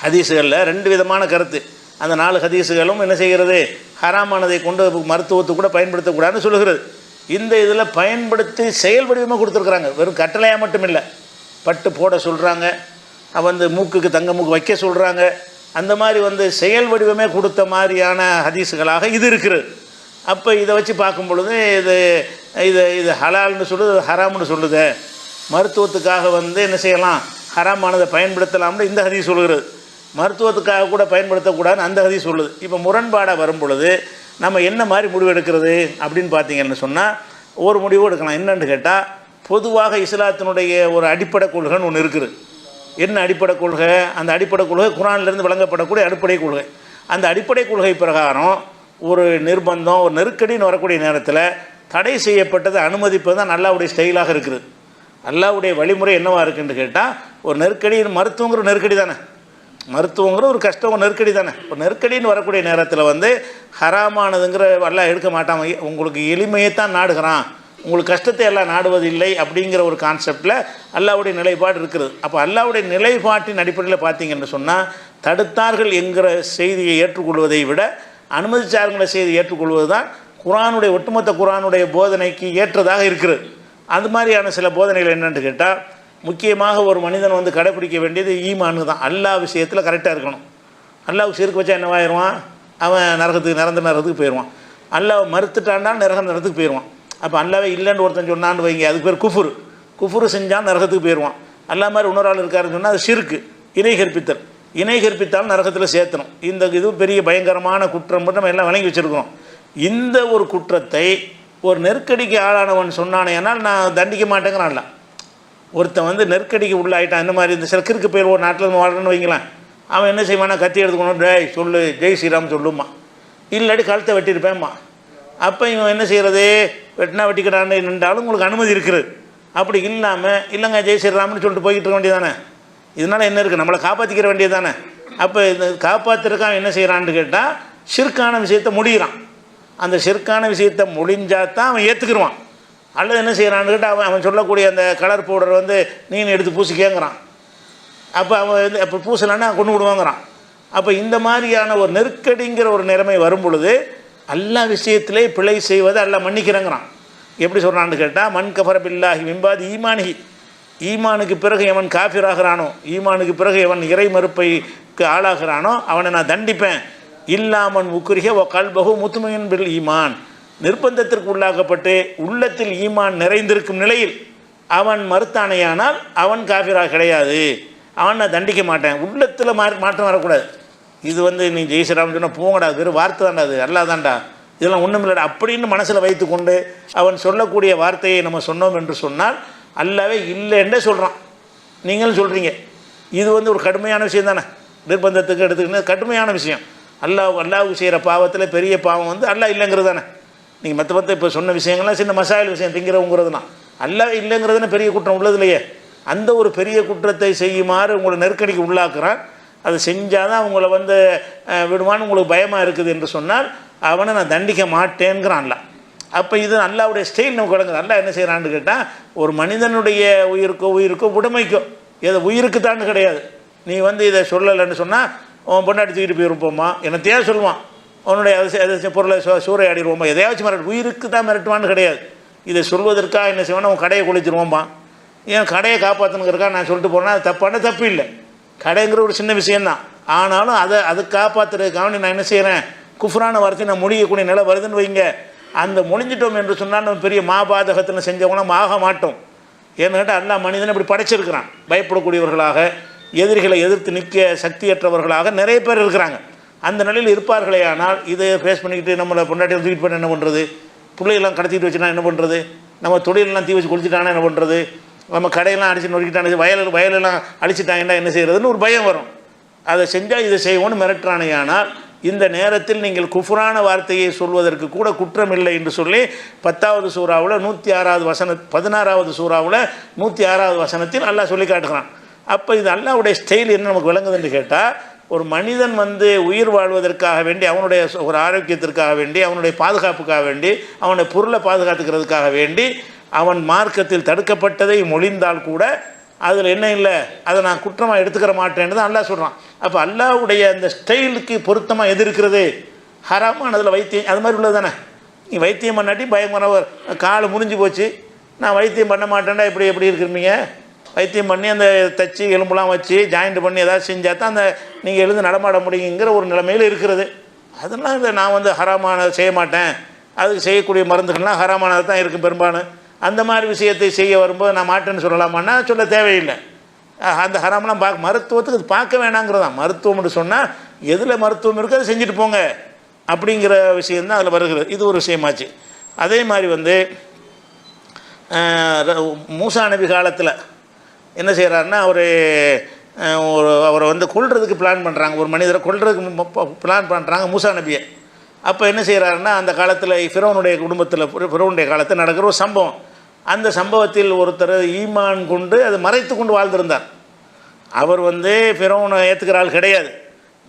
ஹதீஸுகளில் 2 விதமான கருத்து. அந்த 4 ஹதீஸுகளும் என்ன செய்கிறது, ஹராமானதை கொண்டு மருத்துவத்தை கூட பயன்படுத்தக்கூடாதுன்னு சொல்லுகிறது. இந்த இதில் பயன்படுத்தி செயல் வடிவமாக கொடுத்துருக்குறாங்க. வெறும் கட்டளையாக மட்டும் இல்லை, பட்டு போட சொல்கிறாங்க, மூக்குக்கு தங்க மூக்கு வைக்க சொல்கிறாங்க. அந்த மாதிரி செயல் வடிவமே கொடுத்த மாதிரியான ஹதீஸுகளாக இது இருக்கிறது. அப்போ இதை வச்சு பார்க்கும் பொழுது இது இது இது ஹலால்னு சொல்லுது, ஹராம்னு சொல்லுது. மருத்துவத்துக்காக என்ன செய்யலாம், ஹராமானதை பயன்படுத்தலாம்னு இந்த ஹதீஸ் சொல்லுகிறது. மருத்துவத்துக்காக கூட பயன்படுத்தக்கூடாதுன்னு அந்த ஹதீஸ் சொல்லுது. இப்போ முரண்பாடாக வரும் பொழுது நம்ம என்ன மாதிரி முடிவு எடுக்கிறது அப்படின்னு பார்த்தீங்கன்னு சொன்னால், ஒரு முடிவு எடுக்கலாம். என்னென்னு கேட்டால், பொதுவாக இஸ்லாத்தினுடைய ஒரு அடிப்படை கொள்கைன்னு ஒன்று இருக்குது. என்ன அடிப்படை கொள்கை? அந்த அடிப்படை கொள்கை குர்ஆனிலிருந்து வழங்கப்படக்கூடிய அடிப்படை கொள்கை. அந்த அடிப்படை கொள்கை பிரகாரம் ஒரு நிர்பந்தம், ஒரு நெருக்கடின்னு வரக்கூடிய நேரத்தில் தடை செய்யப்பட்டதை அனுமதிப்பது தான் அல்லாஹ்வுடைய ஸ்டைலாக இருக்குது. அல்லாஹ்வுடைய வழிமுறை என்னவாக இருக்குன்னு கேட்டால், ஒரு நெருக்கடி, மருத்துவங்கிற நெருக்கடி தானே, மருத்துவங்கிற ஒரு கஷ்டம், ஒரு நெருக்கடி தானே. ஒரு நெருக்கடின்னு வரக்கூடிய நேரத்தில் வந்து ஹராமானதுங்கிற அல்லாஹ் எடுக்க மாட்டான். உங்களுக்கு எளிமையை தான் நாடுகிறான், உங்களுக்கு கஷ்டத்தை எல்லாம் நாடுவதில்லை அப்படிங்கிற ஒரு கான்செப்டில் அல்லாஹ்வுடைய நிலைப்பாடு இருக்குது. அப்போ அல்லாஹ்வுடைய நிலைப்பாட்டின் அடிப்படையில் பார்த்தீங்கன்னு சொன்னால், தடுத்தார்கள் என்கிற செய்தியை ஏற்றுக்கொள்வதை விட அனுமதிச்சார்களை செய்தி ஏற்றுக்கொள்வது தான் குர்ஆனுடைய ஒட்டுமொத்த குர்ஆனுடைய போதனைக்கு ஏற்றதாக இருக்குது. அது மாதிரியான சில போதனைகள் என்னென்னு கேட்டால், முக்கியமாக ஒரு மனிதன் வந்து கடைப்பிடிக்க வேண்டியது ஈமானு தான். அல்லாஹ் விஷயத்தில் கரெக்டாக இருக்கணும். அல்லாஹ்வுக்கு ஷிர்க் வச்சா என்னவாயிடுவான்? அவன் நிரந்த நரகத்துக்கு போயிடுவான். அல்லாஹ் மறுத்துட்டான்டால் நரகத்துக்கு போயிடுவான். அப்போ அல்லாவே இல்லைன்னு ஒருத்தன் சொன்னான்னு வைங்க, அதுக்கு பேர் குஃபுரு செஞ்சால் நரகத்துக்கு போயிடுவான். அல்லா மாதிரி இன்னொரு ஆள் இருக்காருன்னு சொன்னால் அது ஷிர்க்கு, இணை கற்பித்தால் நரகத்தில் சேர்த்தணும். இது பெரிய பயங்கரமான குற்றம் நம்ம எல்லாம் வழங்கி வச்சுருக்கிறோம். இந்த ஒரு குற்றத்தை ஒரு நெருக்கடிக்கு ஆளானவன் சொன்னானேனால் நான் தண்டிக்க மாட்டேங்கிறான்ல. ஒருத்தன் வந்து நெருக்கடிக்கு உள்ளாயிட்டான், இந்த மாதிரி இந்த சில கிறுக்கு பேர் ஒரு நாட்டில் இருந்து வாழ்றன்னு வைங்களேன், அவன் என்ன செய்வானா, கத்தி எடுத்துக்கணும், டேய் சொல்லு ஜெய் ஸ்ரீராம் சொல்லுமா, இல்லாட்டி கழுத்தை வெட்டியிருப்பேம்மா. அப்போ இவன் என்ன செய்கிறது, வெட்டினா வெட்டிக்கிறான்னு நின்றாலும் உங்களுக்கு அனுமதி இருக்குது. அப்படி இல்லாமல் இல்லைங்க ஜெய் ஸ்ரீராம்னு சொல்லிட்டு போய்கிட்டு இருக்க வேண்டியது தானே. இதனால் என்ன இருக்குது, நம்மளை காப்பாற்றிக்கிற வேண்டியது தானே. அப்போ இந்த காப்பாற்றுறக்கான் என்ன செய்கிறான்னு கேட்டால், ஷிர்கான விஷயத்தை முடிகிறான். அந்த ஷிர்கான விஷயத்தை முடிஞ்சால் தான் அவன் ஏற்றுக்குருவான். அல்லது என்ன செய்கிறான்னு கேட்டால், அவன் சொல்லக்கூடிய அந்த கலர் பவுடர் வந்து நீனு எடுத்து பூசிக்கேங்கிறான். அப்போ அவன் வந்து அப்போ பூசலான்னா கொண்டு விடுவாங்கிறான். அப்போ இந்த மாதிரியான ஒரு நெருக்கடிங்கிற ஒரு நிலைமை வரும் பொழுது அல்லாஹ் விஷயத்திலே பிழை செய்வதை அல்லாஹ் மன்னிக்கிறேங்கிறான். எப்படி சொல்கிறான்னு கேட்டால், மன் கஃபர பில்லாஹி மின் பாதி ஈமானிஹி, ஈமானுக்கு பிறகு எவன் காஃபிராகிறானோ, ஈமானுக்கு பிறகு எவன் இறை மறுப்பைக்கு ஆளாகிறானோ அவனை நான் தண்டிப்பேன். இல்லாமன் உக்ரிஹ வ கல்பஹு முத்மஇன் பில் ஈமான், நிர்பந்தத்திற்கு உள்ளாக்கப்பட்டு உள்ளத்தில் ஈமான் நிறைந்திருக்கும் நிலையில் அவன் மறுத்தானையானால் அவன் காஃபிராக கிடையாது, அவன் நான் தண்டிக்க மாட்டேன். உள்ளத்தில் மாற்றம் வரக்கூடாது. இது வந்து நீ ஜெய்ஸ்ராம் சொன்னால் போங்கடா, வெறும் வார்த்தை தாண்டா, அது அல்லா தாண்டா, இதெல்லாம் ஒன்றும் இல்லைடா அப்படின்னு மனசில் வைத்து கொண்டு அவன் சொல்லக்கூடிய வார்த்தையை நம்ம சொன்னோம் என்று சொன்னால் அல்லாவே இல்லைன்னே சொல்கிறான். நீங்களும் சொல்கிறீங்க. இது வந்து ஒரு கடுமையான விஷயம் தானே, நிர்பந்தத்துக்கு எடுத்துக்கிட்டு கடுமையான விஷயம். அல்லாஹ்வுக்கு செய்கிற பாவத்தில் பெரிய பாவம் வந்து அல்லாஹ் இல்லைங்கிறது தானே. நீங்கள் மற்ற இப்போ சொன்ன விஷயங்கள்லாம் சின்ன மசாயில் விஷயம் திங்கிறவங்கிறதுனா, அல்லாஹ் இல்லைங்கிறதுனா பெரிய குற்றம் உள்ளதுலையே. அந்த ஒரு பெரிய குற்றத்தை செய்யுமாறு உங்களை நெருக்கடிக்கு உள்ளாக்குறான். அதை செஞ்சால் தான் அவங்கள வந்து விடுவான்னு உங்களுக்கு பயமாக இருக்குது என்று சொன்னால் அவனை நான் தண்டிக்க மாட்டேங்கிறான்ல. அப்போ இது அல்லாஹ்வுடைய ஸ்டைல் நமக்கு வழங்குது. அல்லாஹ் என்ன செய்கிறான்னு கேட்டால், ஒரு மனிதனுடைய உயிருக்கோ உடைமைக்கோ, எதை உயிருக்கு தான்னு கிடையாது. நீ வந்து இதை சொல்லலைன்னு சொன்னால் அவன் பொண்டாட்டி தூக்கிட்டு போயிருப்போம்மா, என்னத்தையா சொல்லுவான், அவனுடைய பொருளை சூறையாடிடுவோம்மா, எதையாச்சும் மிரட்டு, உயிருக்கு தான் மிரட்டுவான்னு கிடையாது. இதை சொல்வதற்காக என்ன செய்வான், அவன் கடையை குளிச்சிருவோம்மா. ஏன் கடையை காப்பாற்றணுங்கிறக்கா நான் சொல்லிட்டு போனால் அது தப்பான தப்பு இல்லை. கடைங்கிற ஒரு சின்ன விஷயந்தான். ஆனாலும் அதை காப்பாற்றுறதுக்காக நான் என்ன செய்கிறேன், குஃப்ரான வார்த்தை நான் முடியக்கூடிய நிலை வருதுன்னு வைங்க. அந்த முடிஞ்சிட்டோம் என்று சொன்னால் நம்ம பெரிய மாபாதகத்தில் செஞ்சவங்கன்னா ஆக மாட்டோம். ஏன்னு கேட்டால் அல்லாஹ் மனிதனை இப்படி படைச்சிருக்கிறான். பயப்படக்கூடியவர்களாக, எதிரிகளை எதிர்த்து நிற்க சக்தியற்றவர்களாக நிறைய பேர் இருக்கிறாங்க. அந்த நிலையில் இருப்பார்களே. ஆனால் இதை ஃபேஸ் பண்ணிக்கிட்டு நம்மளை பொண்டாட்டி தூக்கிட்டு பண்ண என்ன பண்ணுறது, பிள்ளையெல்லாம் கடத்திட்டு வச்சுனா என்ன பண்ணுறது, நம்ம தொழிலெல்லாம் தீ வச்சு குளிச்சுட்டானா என்ன பண்ணுறது, நம்ம கடையெல்லாம் அடித்து நொறுக்கிட்டானு, வயலெல்லாம் அடிச்சுட்டாங்கன்னா என்ன செய்கிறதுன்னு ஒரு பயம் வரும். அதை செஞ்சால் இதை செய்வோன்னு மிரட்டுறானே. ஆனால் இந்த நேரத்தில் நீங்கள் குஃப்ரான வார்த்தையை சொல்வதற்கு கூட குற்றம் இல்லை என்று சொல்லி 10வது சூறாவில் 106வது வசனம், 16வது சூறாவில் 106வது வசனத்தில் அல்லாஹ் சொல்லி காட்டுகிறான். அப்போ இது அல்லாஹ்வுடைய ஸ்டைல் என்ன நமக்கு விளங்குதுன்னு கேட்டால், ஒரு மனிதன் வந்து உயிர் வாழ்வதற்காக வேண்டி, அவனுடைய ஒரு ஆரோக்கியத்திற்காக வேண்டி, அவனுடைய பாதுகாப்புக்காக வேண்டி, அவனுடைய பொருளை பாதுகாத்துக்கிறதுக்காக வேண்டி அவன் மார்க்கத்தில் தடுக்கப்பட்டதை மொழிந்தால் கூட அதில் என்ன இல்லை, அதை நான் குற்றமாக எடுத்துக்கிற மாட்டேன்னு தான் அல்லாஹ் சொல்கிறான். அப்போ அல்லாஹ்வுடைய அந்த ஸ்டைலுக்கு பொருத்தமாக எது இருக்கிறது, ஹராமானதில் வைத்தியம் அது மாதிரி உள்ளது தானே. நீ வைத்தியம் பண்ணாட்டி பயங்கரவர் கால் முறிஞ்சு போச்சு, நான் வைத்தியம் பண்ண மாட்டேன்டா எப்படி இருக்கிறீங்க, வைத்தியம் பண்ணி அந்த தச்சு எலும்புலாம் வச்சு ஜாயிண்ட் பண்ணி ஏதாவது செஞ்சால் தான் அந்த நீங்கள் எழுந்து நடமாட முடியுங்கிற ஒரு நிலைமையில் இருக்கிறது. அதெல்லாம் இல்லை, நான் வந்து ஹராமானதை செய்ய மாட்டேன், அதுக்கு செய்யக்கூடிய மருந்துகள்லாம் ஹராமானது தான் இருக்குது பெரும்பாலும். அந்த மாதிரி விஷயத்தை செய்ய வரும்போது நான் மாட்டேன்னு சொல்லலாமான்னா சொல்ல தேவையில்லை. அந்த ஹராமெலாம் மருத்துவத்துக்கு அது பார்க்க வேணாங்கிறதான். மருத்துவம்னு சொன்னால் எதில் மருத்துவம் இருக்கோ அதை செஞ்சுட்டு போங்க அப்படிங்கிற விஷயந்தான் அதில் வருகிறது. இது ஒரு விஷயமாச்சு. அதே மாதிரி வந்து மூசா நபி காலத்தில் என்ன செய்கிறாருன்னா அவரை வந்து கொல்றதுக்கு பிளான் பண்ணுறாங்க, ஒரு மனிதரை கொல்றதுக்கு பிளான் பண்ணுறாங்க மூசா நபியை. அப்போ என்ன செய்கிறாருன்னா, அந்த காலத்தில் ஃபிரௌனுடைய குடும்பத்தில் ஃபிரௌனுடைய காலத்தில் நடக்கிற ஒரு சம்பவம். அந்த சம்பவத்தில் ஒருத்தர் ஈமான் கொண்டு அதை மறைத்து கொண்டு வாழ்ந்திருந்தார். அவர் வந்து ஃபிரௌனை ஏற்றுக்கிற ஆள் கிடையாது.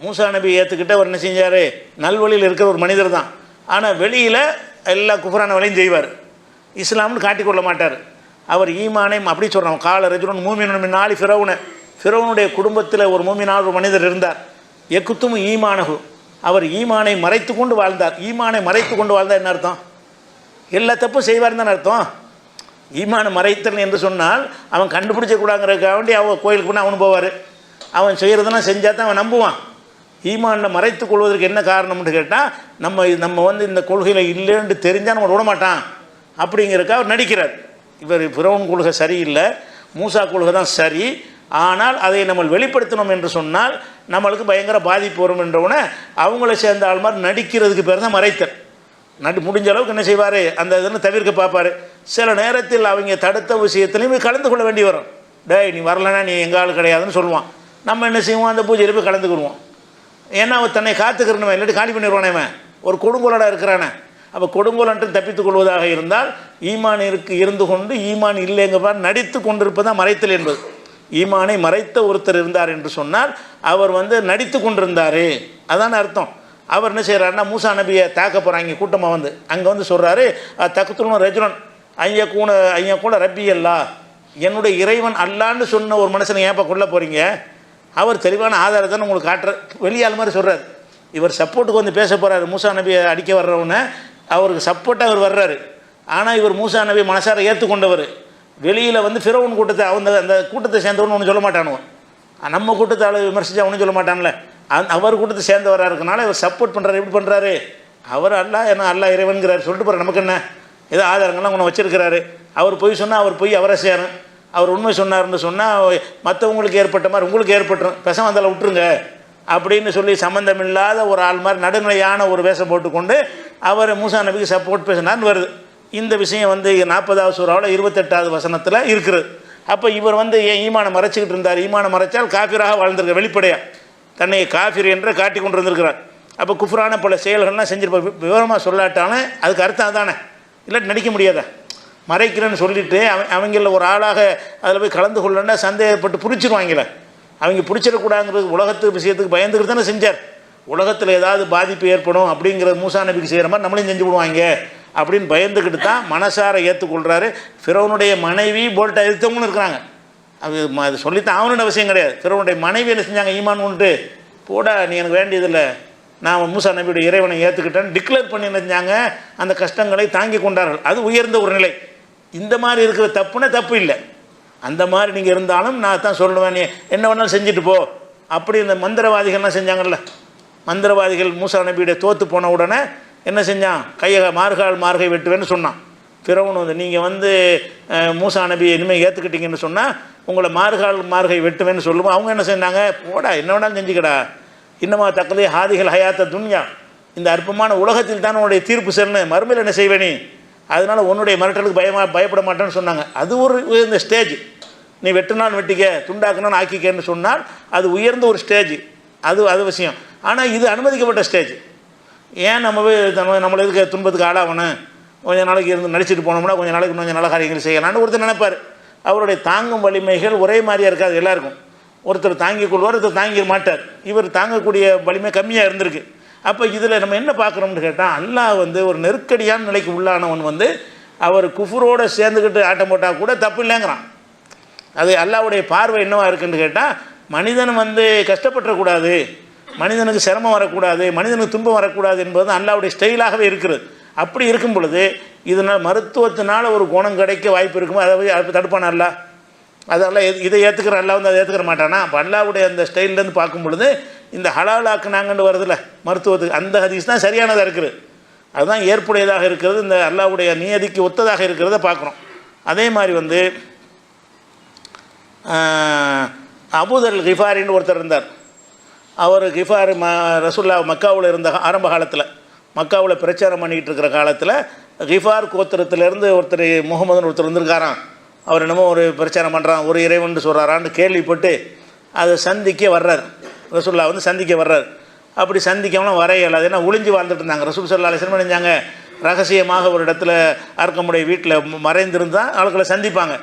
மூசா நபி ஏற்றுக்கிட்டு அவர் என்ன செஞ்சார், நல்வழியில் இருக்கிற ஒரு மனிதர் தான். ஆனால் வெளியில் எல்லா குஃபரான வேலையும் செய்வார், இஸ்லாம்னு காட்டிக்கொள்ள மாட்டார். அவர் ஈமானை அப்படி சொல்கிறான், கால ரஜுலன் மூமின் நாளி ஃபிரௌனுடைய குடும்பத்தில் ஒரு மூமினான ஒரு மனிதர் இருந்தார். எக்குத்தும் ஈமானகு, அவர் ஈமானை மறைத்து கொண்டு வாழ்ந்தார். ஈமானை மறைத்து கொண்டு வாழ்ந்தார் என்ன அர்த்தம்? எல்லா தப்பும் செய்வார் தான் அர்த்தம். ஈமானை மறைத்தல் என்று சொன்னால் அவன் கண்டுபிடிச்சக்கூடாங்கிறதுக்காக வேண்டி அவன் கோயிலுக்கு போனால் அவனு போவார், அவன் செய்கிறதெல்லாம் செஞ்சால் தான் அவன் நம்புவான். ஈமானில் மறைத்து கொள்வதற்கு என்ன காரணம்னு கேட்டால், நம்ம வந்து இந்த கொள்கையில் இல்லைன்னு தெரிஞ்சால் நம்ம விடமாட்டான் அப்படிங்கிறதுக்காக அவர் நடிக்கிறார். இவர் ஃபிரௌன் கொள்கை சரியில்லை, மூசா கொள்கை தான் சரி, ஆனால் அதை நம்ம வெளிப்படுத்தணும் என்று சொன்னால் நம்மளுக்கு பயங்கர பாதிப்பு வரும் என்றவுடனே அவங்கள சேர்ந்த ஆள் மாதிரி நடிக்கிறதுக்கு பேர் தான் மறைத்தல். முடிஞ்ச அளவுக்கு என்ன செய்வார், அந்த இதெல்லாம் தவிர்க்க பார்ப்பார். சில நேரத்தில் அவங்க தடுத்த விஷயத்துலையும் கலந்து கொள்ள வேண்டி வரும். டேய் நீ வரலன்னா நீ எங்கள் ஆள் கிடையாதுன்னு சொல்லுவான். நம்ம என்ன செய்வோம், அந்த பூஜையில் போய் கலந்துக்கிடுவோம். ஏன்னா அவன் தன்னை காத்துக்கிறனவன், இல்லாட்டி காலி பண்ணிடுவானே, அவன் ஒரு கொடுங்கோலோட இருக்கிறானே. அப்போ கொடுங்கோலன்று தப்பித்துக் கொள்வதாக இருந்தால் ஈமான் இருந்து கொண்டு ஈமான் இல்லைங்கப்பா நடித்து கொண்டிருப்பதான் மறைத்தல் என்பது. ஈமானை மறைத்த ஒருத்தர் இருந்தார் என்று சொன்னால் அவர் வந்து நடித்து கொண்டிருந்தார், அதான் அர்த்தம். அவர் என்ன செய்கிறாருன்னா, மூசா நபியை தாக்க போகிறாங்க கூட்டமாக வந்து, அங்கே வந்து சொல்கிறாரு, தக்குத்துணும் ரஜுலன் ஐயா கூட ரப்பி அல்லா, என்னுடைய இறைவன் அல்லான்னு சொன்ன ஒரு மனுஷனை ஏப்பா கொள்ள போகிறீங்க. அவர் தெளிவான ஆதாரத்தை உங்களுக்கு காட்டுற வெளியால் மாதிரி சொல்கிறார். இவர் சப்போர்ட்டுக்கு வந்து பேச போகிறாரு, மூசா நபியை அடிக்க வர்றவனை அவருக்கு சப்போர்ட்டாக அவர் வர்றாரு. ஆனால் இவர் மூசா நபி மனசார ஏற்றுக்கொண்டவர். வெளியில் வந்து ஃபிரௌன் கூட்டத்தை அந்த கூட்டத்தை சேர்ந்தவன்னு ஒன்று சொல்ல மாட்டானுவன். நம்ம கூட்டத்தால் விமர்சித்தா ஒன்றும் சொல்ல மாட்டான்ல, அவர் கூட்டத்தை சேர்ந்தவராக இருக்கனால இவர் சப்போர்ட் பண்ணுறாரு. எப்படி பண்ணுறாரு, அவர் அல்லா என்ன அல்லா இறைவன்கிறார் சொல்லிட்டு போகிற, நமக்கு என்ன ஏதோ ஆதாரங்கள்லாம் ஒன்று வச்சுருக்கிறாரு. அவர் பொய் சொன்னால் அவர் பொய் அவரை சேரும், அவர் உண்மை சொன்னார்னு சொன்னால் மற்றவங்களுக்கு ஏற்பட்ட மாதிரி உங்களுக்கு ஏற்பட்டுரும், பெசம் வந்தால் விட்டுருங்க அப்படின்னு சொல்லி சம்மந்தமில்லாத ஒரு ஆள் மாதிரி நடுநிலையான ஒரு வேஷம் போட்டுக்கொண்டு அவர் மூசா நபிக்கு சப்போர்ட் பேசினார்னு வருது. இந்த விஷயம் வந்து 40வது சூறாவில் 28வது வசனத்தில் இருக்கிறது. அப்போ இவர் வந்து ஈமானை மறைச்சிக்கிட்டு இருந்தார். ஈமானை மறைச்சால் காஃபிராக வாழ்ந்திருக்க, வெளிப்படையாக தன்னை காஃபிர் என்று காட்டி கொண்டு இருந்திருக்கிறார். அப்போ குஃப்ரான பல செயல்கள்லாம் செஞ்சிருப்பார். விவரமாக சொல்லாட்டாலும் அதுக்கு அர்த்தம் அதானே, இல்லாட்டி நடிக்க முடியாத. மறைக்கிறேன்னு சொல்லிவிட்டு அவங்கள ஒரு ஆளாக அதில் போய் கலந்து கொள்ளணுன்னா சந்தேகப்பட்டு பிடிச்சிருவாங்கள. அவங்க பிடிச்சிடக்கூடாங்கிறது உலகத்து விஷயத்துக்கு பயந்துக்கிட்டு தானே செஞ்சார். உலகத்தில் ஏதாவது பாதிப்பு ஏற்படும் அப்படிங்கிறது மூசா நபிக்கு செய்கிற மாதிரி நம்மளையும் செஞ்சு விடுவாங்க அப்படின்னு பயந்துக்கிட்டு தான் மனசார ஏற்றுக்கொள்கிறாரு. ஃபிரௌனுடைய மனைவி போல்ட்டாக எடுத்தவங்களும் இருக்கிறாங்க. அது சொல்லித்தான் அவனோட அவசியம் கிடையாது. ஃபிரௌனுடைய மனைவி என்ன செஞ்சாங்க, ஈமான் கொண்டு போடா நீ எனக்கு வேண்டியதில்லை, நான் மூசா நபியுடைய இறைவனை ஏற்றுக்கிட்டேன்னு டிக்ளேர் பண்ணி நினைஞ்சாங்க. அந்த கஷ்டங்களை தாங்கி கொண்டார்கள். அது உயர்ந்த ஒரு நிலை. இந்த மாதிரி இருக்கிற தப்புன்னா தப்பு இல்லை. அந்த மாதிரி நீங்கள் இருந்தாலும் நான் தான் சொல்லுவேன், நீ என்ன வேணாலும் செஞ்சுட்டு போ அப்படி. இந்த மந்திரவாதிகள்லாம் செஞ்சாங்கல்ல, மந்திரவாதிகள் மூசா நபியுடைய தோற்று போன உடனே என்ன செஞ்சான், மார்கை வெட்டுவேன்னு சொன்னான். ஃபிரௌன் வந்து நீங்கள் வந்து மூசா நபி இனிமேல் ஏற்றுக்கிட்டீங்கன்னு சொன்னால் உங்களை மார்கை வெட்டுவேன்னு சொல்லுவோம். அவங்க என்ன செஞ்சாங்க, போடா என்ன வேணாலும் செஞ்சுக்கடா, இன்னமா தக்கதே ஹாதிகள் ஹயாத்த துன்யா, இந்த அற்பமான உலகத்தில் தான் உன்னுடைய தீர்ப்பு செல்னு, மறுமையில் என்ன செய்வேனி, அதனால் உன்னுடைய மிரட்டலுக்கு பயப்பட மாட்டேன்னு சொன்னாங்க. அது ஒரு இந்த ஸ்டேஜ். நீ வெட்டினாலும் வெட்டிக்க, துண்டாக்குனாலும் ஆக்கிக்கன்னு சொன்னால் அது உயர்ந்த ஒரு ஸ்டேஜ். அது விஷயம். ஆனால் இது அனுமதிக்கப்பட்ட ஸ்டேஜ். ஏன் நம்மளை எதுக்கு துன்பத்துக்கு ஆளாகணும், கொஞ்சம் நாளைக்கு இருந்து நடிச்சுட்டு போனோம்னா கொஞ்சம் நாளைக்கு கொஞ்சம் நல்ல காரியங்கள் செய்யலான்னு ஒருத்தர் நினைப்பார். அவருடைய தாங்கும் வலிமைகள் ஒரே மாதிரியாக இருக்காது எல்லாருக்கும். ஒருத்தர் தாங்கிக் கொள்வார், ஒருத்தர் தாங்கிக்க மாட்டார். இவர் தாங்கக்கூடிய வலிமை கம்மியாக இருந்திருக்கு. அப்போ இதில் நம்ம என்ன பார்க்குறோம்னு கேட்டால், அல்லாஹ் வந்து ஒரு நெருக்கடியான நிலைக்கு உள்ளானவன் வந்து அவர் குஃபுரோடு சேர்ந்துக்கிட்டு ஆட்டம் போட்டால் கூட தப்பு இல்லைங்கிறான். அது அல்லாஹ்வுடைய பார்வை என்னவா இருக்குன்னு கேட்டால், மனிதன் வந்து கஷ்டப்பட்டுறக்கூடாது, மனிதனுக்கு சிரமம் வரக்கூடாது, மனிதனுக்கு துன்பம் வரக்கூடாது என்பது அல்லாஹ்வுடைய ஸ்டைலாகவே இருக்கிறது. அப்படி இருக்கும் பொழுது இதனால் மருத்துவத்தினால் ஒரு குணம் கிடைக்க வாய்ப்பு இருக்குமோ அதை தடுப்பான அல்லாஹ். அதெல்லாம் இதை ஏற்றுக்கிற அல்லாஹ் வந்து அதை ஏற்றுக்கிற மாட்டானா. அப்போ அல்லாஹ்வுடைய அந்த ஸ்டைல்லேருந்து பார்க்கும் பொழுது இந்த ஹலாலாக்குனாங்கன்னு வருதுல்ல மருத்துவத்துக்கு, அந்த ஹதீஸ் தான் சரியானதாக இருக்குது, அதுதான் ஏற்புடையதாக இருக்கிறது, இந்த அல்லாஹ்வுடைய நியதிக்கு ஒத்ததாக இருக்கிறத பார்க்குறோம். அதே மாதிரி வந்து அபூதர் கிஃபாரின்னு ஒருத்தர் இருந்தார். அவர் கிஃபார் ரசூலுல்லாஹ் மக்காவில் இருந்த ஆரம்ப காலத்தில், மக்காவில் பிரச்சாரம் பண்ணிக்கிட்டு இருக்கிற காலத்தில் கிஃபார் கோத்திரத்திலேருந்து ஒருத்தர் முகமதுன்னு ஒருத்தர் வந்திருக்காராம். அவர் என்னமோ ஒரு பிரச்சாரம் பண்ணுறான், ஒரு இறைவன் சொல்கிறாரான்னு கேள்விப்பட்டு அதை சந்திக்க வர்றார். ரசூலுல்லாஹ் வந்து சந்திக்க வர்றார். அப்படி சந்திக்காமலாம் வர இயலாது, ஏன்னா ஒளிஞ்சு வாழ்ந்துட்டு இருந்தாங்க. ரசூல் ஸல்லல்லாஹு அலைஹி வஸல்லம் நினைஞ்சாங்க, ரகசியமாக ஒரு இடத்துல அர்க்கமுடைய வீட்டில் மறைந்திருந்தால் ஆட்களை சந்திப்பாங்க.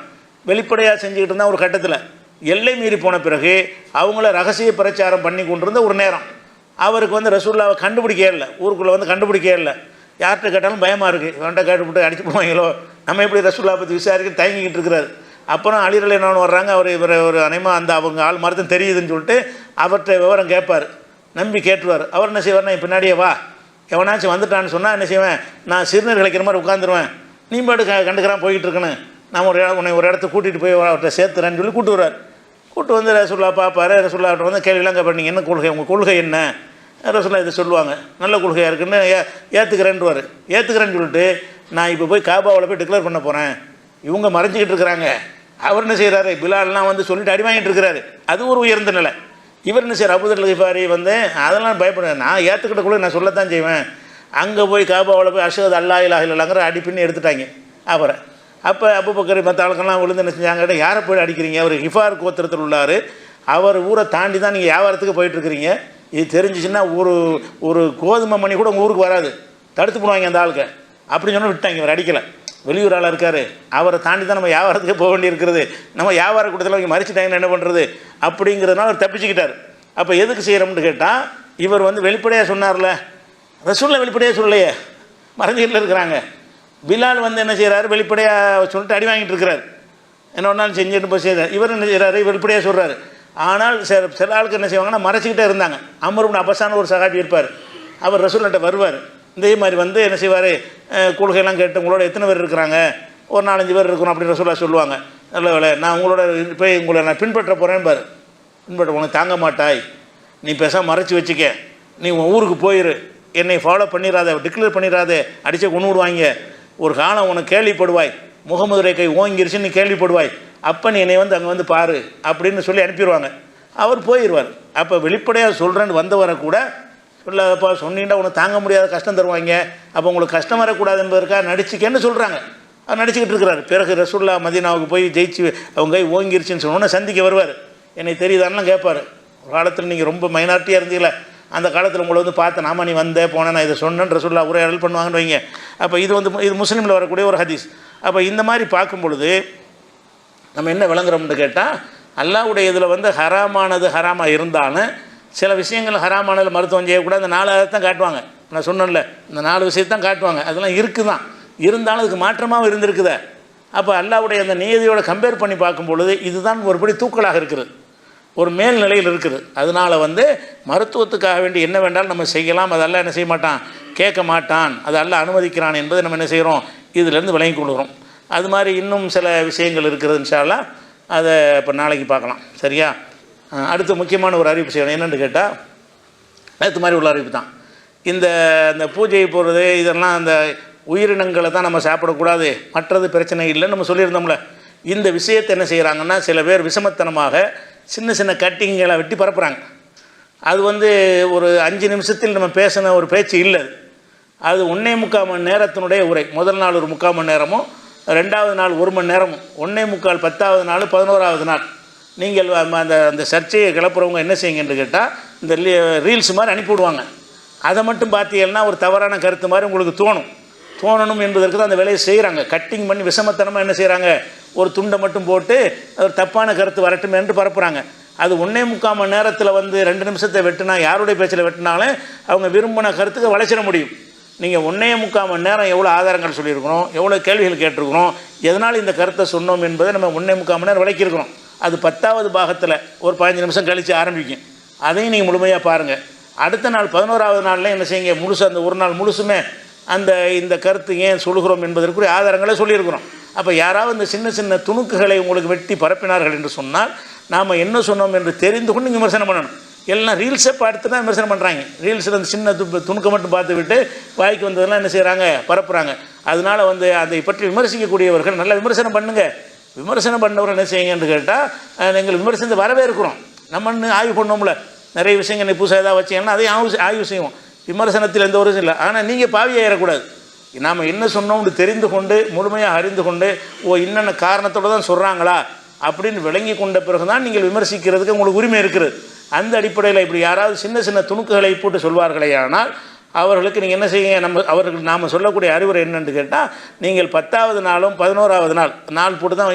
வெளிப்படையாக செஞ்சுக்கிட்டு இருந்தால் ஒரு கட்டத்தில் எல்லை மீறி போன பிறகு அவங்கள ரகசிய பிரச்சாரம் பண்ணி கொண்டிருந்த ஒரு நேரம் அவருக்கு வந்து ரசூலுல்லாஹ்வை கண்டுபிடிக்கவே இல்லை, ஊருக்குள்ளே வந்து கண்டுபிடிக்கவே இல்லை. யார்கிட்ட கேட்டாலும் பயமாக இருக்குது, இவன்கிட்ட கேட்டுவிட்டு அடிச்சு போவாங்களோ, நம்ம எப்படி ரசூலுல்லாஹ் பற்றி விசாரிக்க தயங்கிக்கிட்டு இருக்கிறார். அப்புறம் அலி ரலியல்லாஹு அன்ஹு வர்றாங்க. அவர் இவர் ஒரு அனைமா அந்த அவங்க ஆள் மரத்தம் தெரியுதுன்னு சொல்லிட்டு அவர்கிட்ட விவரம் கேட்பார், நம்பி கேட்டுருவார். அவர் என்ன செய்வார்னா, பின்னாடியே வா, எவனாச்சும் வந்துட்டான்னு சொன்னால் என்ன செய்வேன், நான் சிறுநீர் கழிக்கிற மாதிரி உட்காந்துருவேன், நீ பாட்டு கண்டுக்கிறான் போய்கிட்டு இருக்கணும், நான் உன்னை ஒரு இடத்துக்கு கூட்டிகிட்டு போய் அவர்கிட்ட சேர்த்துறேன்னு சொல்லி கூப்பிட்டு வருவார். கூப்பிட்டு வந்து ரசூலுல்லாஹ் பார்ப்பார். ரசூலுல்லாஹ்ட்ட வந்து கேள்விலாம் கேட்பார், நீங்கள் என்ன கொள்கை, உங்கள் கொள்கை என்ன? ரசூலுல்லாஹ் இதை சொல்லுவாங்க, நல்ல கொள்கையாக இருக்குன்னு ஏற்றுக்கிறேன்டுவார். ஏற்றுக்கிறேன்னு சொல்லிட்டு நான் இப்போ போய் காபாவில் போய் டிக்ளேர் பண்ண போகிறேன், இவங்க மறைஞ்சிக்கிட்டு இருக்கிறாங்க. அவர் என்ன செய்கிறாரு, பிலால்லாம் வந்து சொல்லிட்டு அடி வாங்கிட்டு இருக்கிறாரு. அது ஒரு உயர்ந்த நிலை. இவர் என்ன செய்கிறார், அபூதர் கிஃபாரி வந்து அதெல்லாம் பயப்படுறேன், நான் ஏற்றுக்கிட்டக்குள்ளே நான் சொல்லத்தான் செய்வேன். அங்கே போய் காபாவில் போய் அஷ்ஹது அல்லா இலாஹ இல்லல்லாஹ்ங்கிற அடிப்பின்னு எடுத்துட்டாங்க அவரை. அப்போ அபூபக்கர் மற்ற ஆளுக்கெல்லாம் விழுந்து என்ன செஞ்சாங்க, யாரை போய் அடிக்கிறீங்க, அவர் கிஃபார் கோத்திரத்தில் உள்ளார், அவர் ஊரை தாண்டி தான் நீங்கள் வியாபாரத்துக்கு போயிட்டுருக்கிறீங்க, இது தெரிஞ்சிச்சுன்னா ஒரு கோதுமை மணி கூட உங்கள் ஊருக்கு வராது, தடுத்து போடுவாங்க அந்த ஆளுக்கு அப்படின்னு சொன்னால் விட்டாங்க. இவர் அடிக்கலை, வெளியூர் ஆளாக இருக்கார், அவரை தாண்டி தான் நம்ம வியாபாரத்துக்கு போக வேண்டியிருக்கிறது, நம்ம வியாபார கூட்டத்தில் அவங்க மறிச்சிட்டாங்கன்னு என்ன பண்ணுறது அப்படிங்கிறதுனால அவர் தப்பிச்சுக்கிட்டார். அப்போ எதுக்கு செய்கிறோம்னு கேட்டால், இவர் வந்து வெளிப்படையாக சொன்னார்ல, ரசூலுல்லாஹ் வெளிப்படையாக சொல்லலையே, மறைஞ்சிக்கிட்டு இருக்கிறாங்க. பிலால் வந்து என்ன செய்கிறாரு, வெளிப்படையாக சொல்லிட்டு அடி வாங்கிட்டு இருக்கிறார், என்ன ஒன்றாலும் செஞ்சுட்டு போய் செய்கிறார். இவர் என்ன செய்கிறாரு, வெளிப்படையாக சொல்கிறாரு. ஆனால் சில ஆளுக்கு என்ன செய்வாங்கன்னா மறைச்சிக்கிட்டே இருந்தாங்க. அம்ர் இப்னு அப்பாஸான ஒரு சஹாபி இருப்பார், அவர் ரசூலுல்லாஹ்ட்ட வருவார். இதே மாதிரி வந்து என்ன செய்வார், கொள்கையெல்லாம் கேட்டு உங்களோட எத்தனை பேர் இருக்கிறாங்க, ஒரு 4-5 பேர் இருக்கணும் அப்படின்னு ரசூலுல்லாஹ் சொல்லுவாங்க. நல்ல வேலை, நான் உங்களோட போய் உங்களை நான் பின்பற்ற போகிறேன்னு பாரு, பின்பற்ற உனக்கு தாங்க மாட்டாய், நீ பேசாமல் மறைச்சி வச்சுக்க, நீ உன் ஊருக்கு போயிரு, என்னை ஃபாலோ பண்ணிடாத, டிக்ளேர் பண்ணிடாத, அடிச்சே கொண்டு விடுவாங்க, ஒரு காலம் உனக்கு கேள்விப்படுவாய், முகமது கை ஓங்கிருச்சுன்னு நீ கேள்விப்படுவாய், அப்போ நீ என்னை வந்து அங்கே வந்து பாரு அப்படின்னு சொல்லி அனுப்பிடுவாங்க. அவர் போயிடுவார். அப்போ வெளிப்படையாக சொல்கிறேன்னு வந்தவரை கூட சொல்லாதப்பா, சொன்னீங்கன்னா உனக்கு தாங்க முடியாத கஷ்டம் தருவாங்க, அப்போ உங்களுக்கு கஷ்டம் வரக்கூடாது என்பதற்காக நடிச்சுக்கன்னு சொல்கிறாங்க. அவர் நடிச்சுக்கிட்டு இருக்கிறார். பிறகு ரசூலுல்லாஹ் மதீனாவுக்கு போய் ஜெயிச்சு அவங்க கை ஓங்கிருச்சுன்னு சொன்னோன்னே சந்திக்க வருவார். என்னை தெரியுதான்லாம் கேட்பார். ஒரு காலத்தில் நீங்கள் ரொம்ப மைனாரிட்டியாக இருந்தீங்களே, அந்த காலத்தில் உங்களை வந்து பார்த்து நாம நீ வந்தே போனேன், நான் இதை சொன்னேன்னு ரசூலுல்லாஹ் உரையாடல் பண்ணுவாங்கன்னு வைங்க. அப்போ இது வந்து இது முஸ்லீமில் வரக்கூடிய ஒரு ஹதீஸ். அப்போ இந்த மாதிரி பார்க்கும் பொழுது நம்ம என்ன விளங்குறோம்னு கேட்டால், அல்லாஹ்வுடைய இதில் வந்து ஹராமானது ஹராமாக இருந்தாலும் சில விஷயங்கள் ஹராமானதில் மருத்துவம் செய்யக்கூடாது, அந்த 4 தான் காட்டுவாங்க. நான் சொன்னேன்ல, இந்த 4 விஷயத்தான் காட்டுவாங்க, அதெல்லாம் இருக்குது தான், இருந்தாலும் அதுக்கு மாற்றமாகவும் இருந்திருக்குதே. அப்போ அல்லாஹ்வுடைய அந்த நியதியோட கம்பேர் பண்ணி பார்க்கும் பொழுது இதுதான் ஒருபடி தூக்கலாக இருக்கிறது, ஒரு மேல்நிலையில் இருக்குது. அதனால் வந்து மருத்துவத்துக்காக வேண்டி என்ன வேண்டாலும் நம்ம செய்யலாம், அதெல்லாம் என்ன செய்ய மாட்டான், கேட்க மாட்டான், அது அல்லாஹ் அனுமதிக்கிறான் என்பதை நம்ம என்ன செய்கிறோம், இதிலேருந்து விளங்கி கொள்கிறோம். அது மாதிரி இன்னும் சில விஷயங்கள் இருக்கிறது, இன்ஷா அல்லாஹ் அதை இப்போ நாளைக்கு பார்க்கலாம், சரியா? அடுத்து முக்கியமான ஒரு அறிவிப்பு செய்யணும். என்னென்னு கேட்டால், நேற்று மாதிரி உள்ள அறிவிப்பு தான். இந்த பூஜை போடுறது இதெல்லாம் அந்த உயிரினங்களை தான் நம்ம சாப்பிடக்கூடாது, மற்றது பிரச்சனை இல்லைன்னு நம்ம சொல்லியிருந்தோம்ல. இந்த விஷயத்தை என்ன செய்கிறாங்கன்னா, சில பேர் விஷமத்தனமாக சின்ன சின்ன கட்டிங்களை வெட்டி பரப்புகிறாங்க. அது வந்து ஒரு 5 நிமிஷத்தில் நம்ம பேசின ஒரு பேச்சு இல்லை. அது 1.25 மணி நேரத்தினுடைய உரை. முதல் நாள் ஒரு 3/4 மணி நேரமும், 2வது நாள் 1 மணி நேரமும், 1.25 10வது நாள் 11வது நாள். நீங்கள் அந்த சர்ச்சையை கிளப்புறவங்க என்ன செய்யுங்கன்னு கேட்டால், இந்த ரீல்ஸ் மாதிரி அனுப்பிவிடுவாங்க. அதை மட்டும் பார்த்தீங்கன்னா ஒரு தவறான கருத்து மாதிரி உங்களுக்கு தோணணும் என்பதற்கு தான் அந்த வேலையை செய்கிறாங்க. கட்டிங் பண்ணி விஷமத்தனமாக என்ன செய்கிறாங்க, ஒரு துண்டை மட்டும் போட்டு ஒரு தப்பான கருத்து வரட்டும் என்று பரப்புகிறாங்க. அது 1.25 மணி நேரத்தில் வந்து 2 நிமிஷத்தை வெட்டினா, யாருடைய பேச்சில் வெட்டினாலும் அவங்க விரும்பின கருத்துக்கு வளைச்சிட முடியும். நீங்கள் 1.25 மணி நேரம் எவ்வளோ ஆதாரங்கள் சொல்லியிருக்கிறோம், எவ்வளோ கேள்விகள் கேட்டிருக்கிறோம், எதனால் இந்த கருத்தை சொன்னோம் என்பதை நம்ம 1.25 மணி நேரம் விளக்கியிருக்கிறோம். அது 10வது பாகத்தில் ஒரு 15 நிமிஷம் கழித்து ஆரம்பிக்கும். அதையும் நீங்கள் முழுமையாக பாருங்கள். அடுத்த நாள் 11வது நாளில் என்ன செய்யுங்க, முழுசு அந்த ஒரு நாள் முழுசுமே இந்த கருத்து ஏன் சொல்கிறோம் என்பதற்குரிய ஆதாரங்களை சொல்லியிருக்கிறோம். அப்போ யாராவது இந்த சின்ன சின்ன துணுக்குகளை உங்களுக்கு வெட்டி பரப்பினார்கள் என்று சொன்னால், நாம் என்ன சொன்னோம் என்று தெரிந்து கொண்டு நீங்கள் விமர்சனம் பண்ணணும். எல்லாம் ரீல்ஸை பார்த்து தான் விமர்சனம் பண்ணுறாங்க. ரீல்ஸில் அந்த சின்ன துணுக்கை மட்டும் பார்த்து விட்டு வாய்க்கு வந்ததெல்லாம் என்ன செய்கிறாங்க, பரப்புகிறாங்க. அதனால் வந்து அதை பற்றி விமர்சிக்கக்கூடியவர்கள் நல்லா விமர்சனம் பண்ணுங்கள். விமர்சனம் பண்ணவர் என்ன செய்யுங்கன்னு கேட்டால், எங்கள் விமர்சனத்தை வரவேற்கிறோம். நம்ம ஆய்வு பண்ணோம்ல, நிறைய விஷயங்கள் நீ புதுசாக ஏதாவது வச்சிங்கன்னா அதையும் ஆய்வு செய்வோம். விமர்சனத்தில் எந்த ஒரு இல்லை. ஆனால் நீங்கள் பாவியாயிடக்கூடாது. நாம் என்ன சொன்னோம்னு தெரிந்து கொண்டு முழுமையாக அறிந்து கொண்டு இன்னென்ன காரணத்தோடு தான் சொல்கிறாங்களா அப்படின்னு விளங்கி கொண்ட பிறகு தான் நீங்கள் விமர்சிக்கிறதுக்கு உங்களுக்கு உரிமை இருக்குது. அந்த அடிப்படையில் இப்படி யாராவது சின்ன சின்ன துணுக்குகளை போட்டு சொல்வார்களே ஆனால் அவர்களுக்கு நீங்கள் என்ன செய்யுங்க, அவர்களுக்கு நாம் சொல்லக்கூடிய அறிவுரை என்னென்னு கேட்டால், நீங்கள் 10வது நாளும் 11வது நாள் போட்டு தான்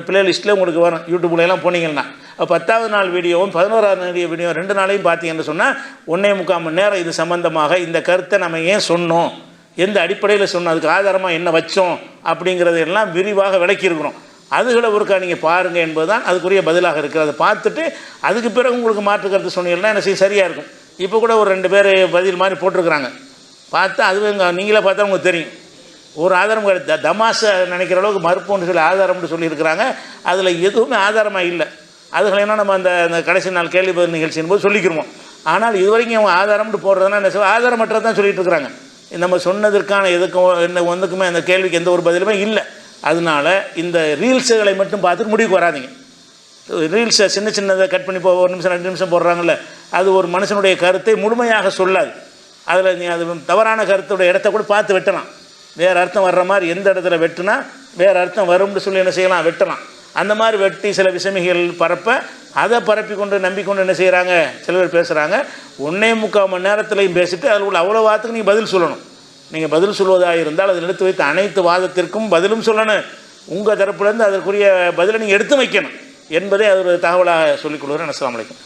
பிளேலிஸ்ட்டில் உங்களுக்கு வரும். யூடியூப்லாம் போனீங்கன்னா 10வது நாள் வீடியோவும் 11வது வீடியோ 2 நாளையும் பார்த்தீங்கன்னு சொன்னால் 1.25 மணி நேரம் இது சம்பந்தமாக இந்த கருத்தை நம்ம ஏன் சொன்னோம், எந்த அடிப்படையில் சொன்னோம், அதுக்கு ஆதாரமாக என்ன வச்சோம் அப்படிங்கிறதெல்லாம் விரிவாக விளக்கியிருக்கிறோம். அதுகளை ஒருக்கா நீங்கள் பாருங்கள் என்பது தான் அதுக்குரிய பதிலாக இருக்குது. அதை பார்த்துட்டு அதுக்கு பிறகு உங்களுக்கு மாற்று கருத்து சொன்னீங்கன்னா என்ன செய்ய சரியாக இருக்கும். இப்போ கூட ஒரு 2 பேர் பதில் மாதிரி போட்டிருக்கிறாங்க, பார்த்தா அதுவே நீங்களே பார்த்தா உங்களுக்கு தெரியும். ஒரு ஆதாரம் தமாஷை நினைக்கிற அளவுக்கு மறுப்புன்னு சொல்லி ஆதாரம்னு சொல்லியிருக்கிறாங்க. அதில் எதுவுமே ஆதாரமாக இல்லை. அதுகளெல்லாம் நம்ம அந்த கடைசி நாள் கேள்வி பதில் நிகழ்ச்சியின் போது சொல்லிக்கிறோம். ஆனால் இதுவரைக்கும் அவங்க ஆதாரம்னு போடுறதுனா என்ன ஆதாரமற்றது தான் சொல்லிட்டு இருக்கிறாங்க. நம்ம சொன்னதற்கான எதுக்கும் ஒன்றுக்குமே அந்த கேள்விக்கு எந்த ஒரு பதிலுமே இல்லை. அதனால் இந்த ரீல்ஸுகளை மட்டும் பார்த்துட்டு முடிவுக்கு வராதிங்க. ரீல்ஸை சின்னதை கட் பண்ணி 1 நிமிஷம் 2 நிமிஷம் போடுறாங்கல்ல, அது ஒரு மனுஷனுடைய கருத்தை முழுமையாக சொல்லாது. அதில் நீ அது தவறான கருத்துடைய இடத்த கூட பார்த்து வெட்டலாம். வேறு அர்த்தம் வர்ற மாதிரி எந்த இடத்துல வெட்டுனா வேறு அர்த்தம் வரும்னு சொல்லி என்ன செய்யலாம், வெட்டலாம். அந்த மாதிரி வெட்டி சில விஷமிகள் பரப்ப அதை பரப்பி கொண்டு நம்பிக்கொண்டு என்ன செய்கிறாங்க, சில பேர் பேசுகிறாங்க. 1.25 மணி நேரத்துலையும் பேசிட்டு அதில் உள்ள அவ்வளோ வாதத்துக்கு நீங்கள் பதில் சொல்லணும். நீங்கள் பதில் சொல்வதாக இருந்தால் அதில் எடுத்து வைத்த அனைத்து வாதத்திற்கும் பதிலும் சொல்லணும். உங்கள் தரப்புலேருந்து அதற்குரிய பதிலை நீங்கள் எடுத்து வைக்கணும் என்பதை அது ஒரு தகவலாக சொல்லிக் கொள்கிறேன். அஸ்ஸலாமு அலைக்கும்.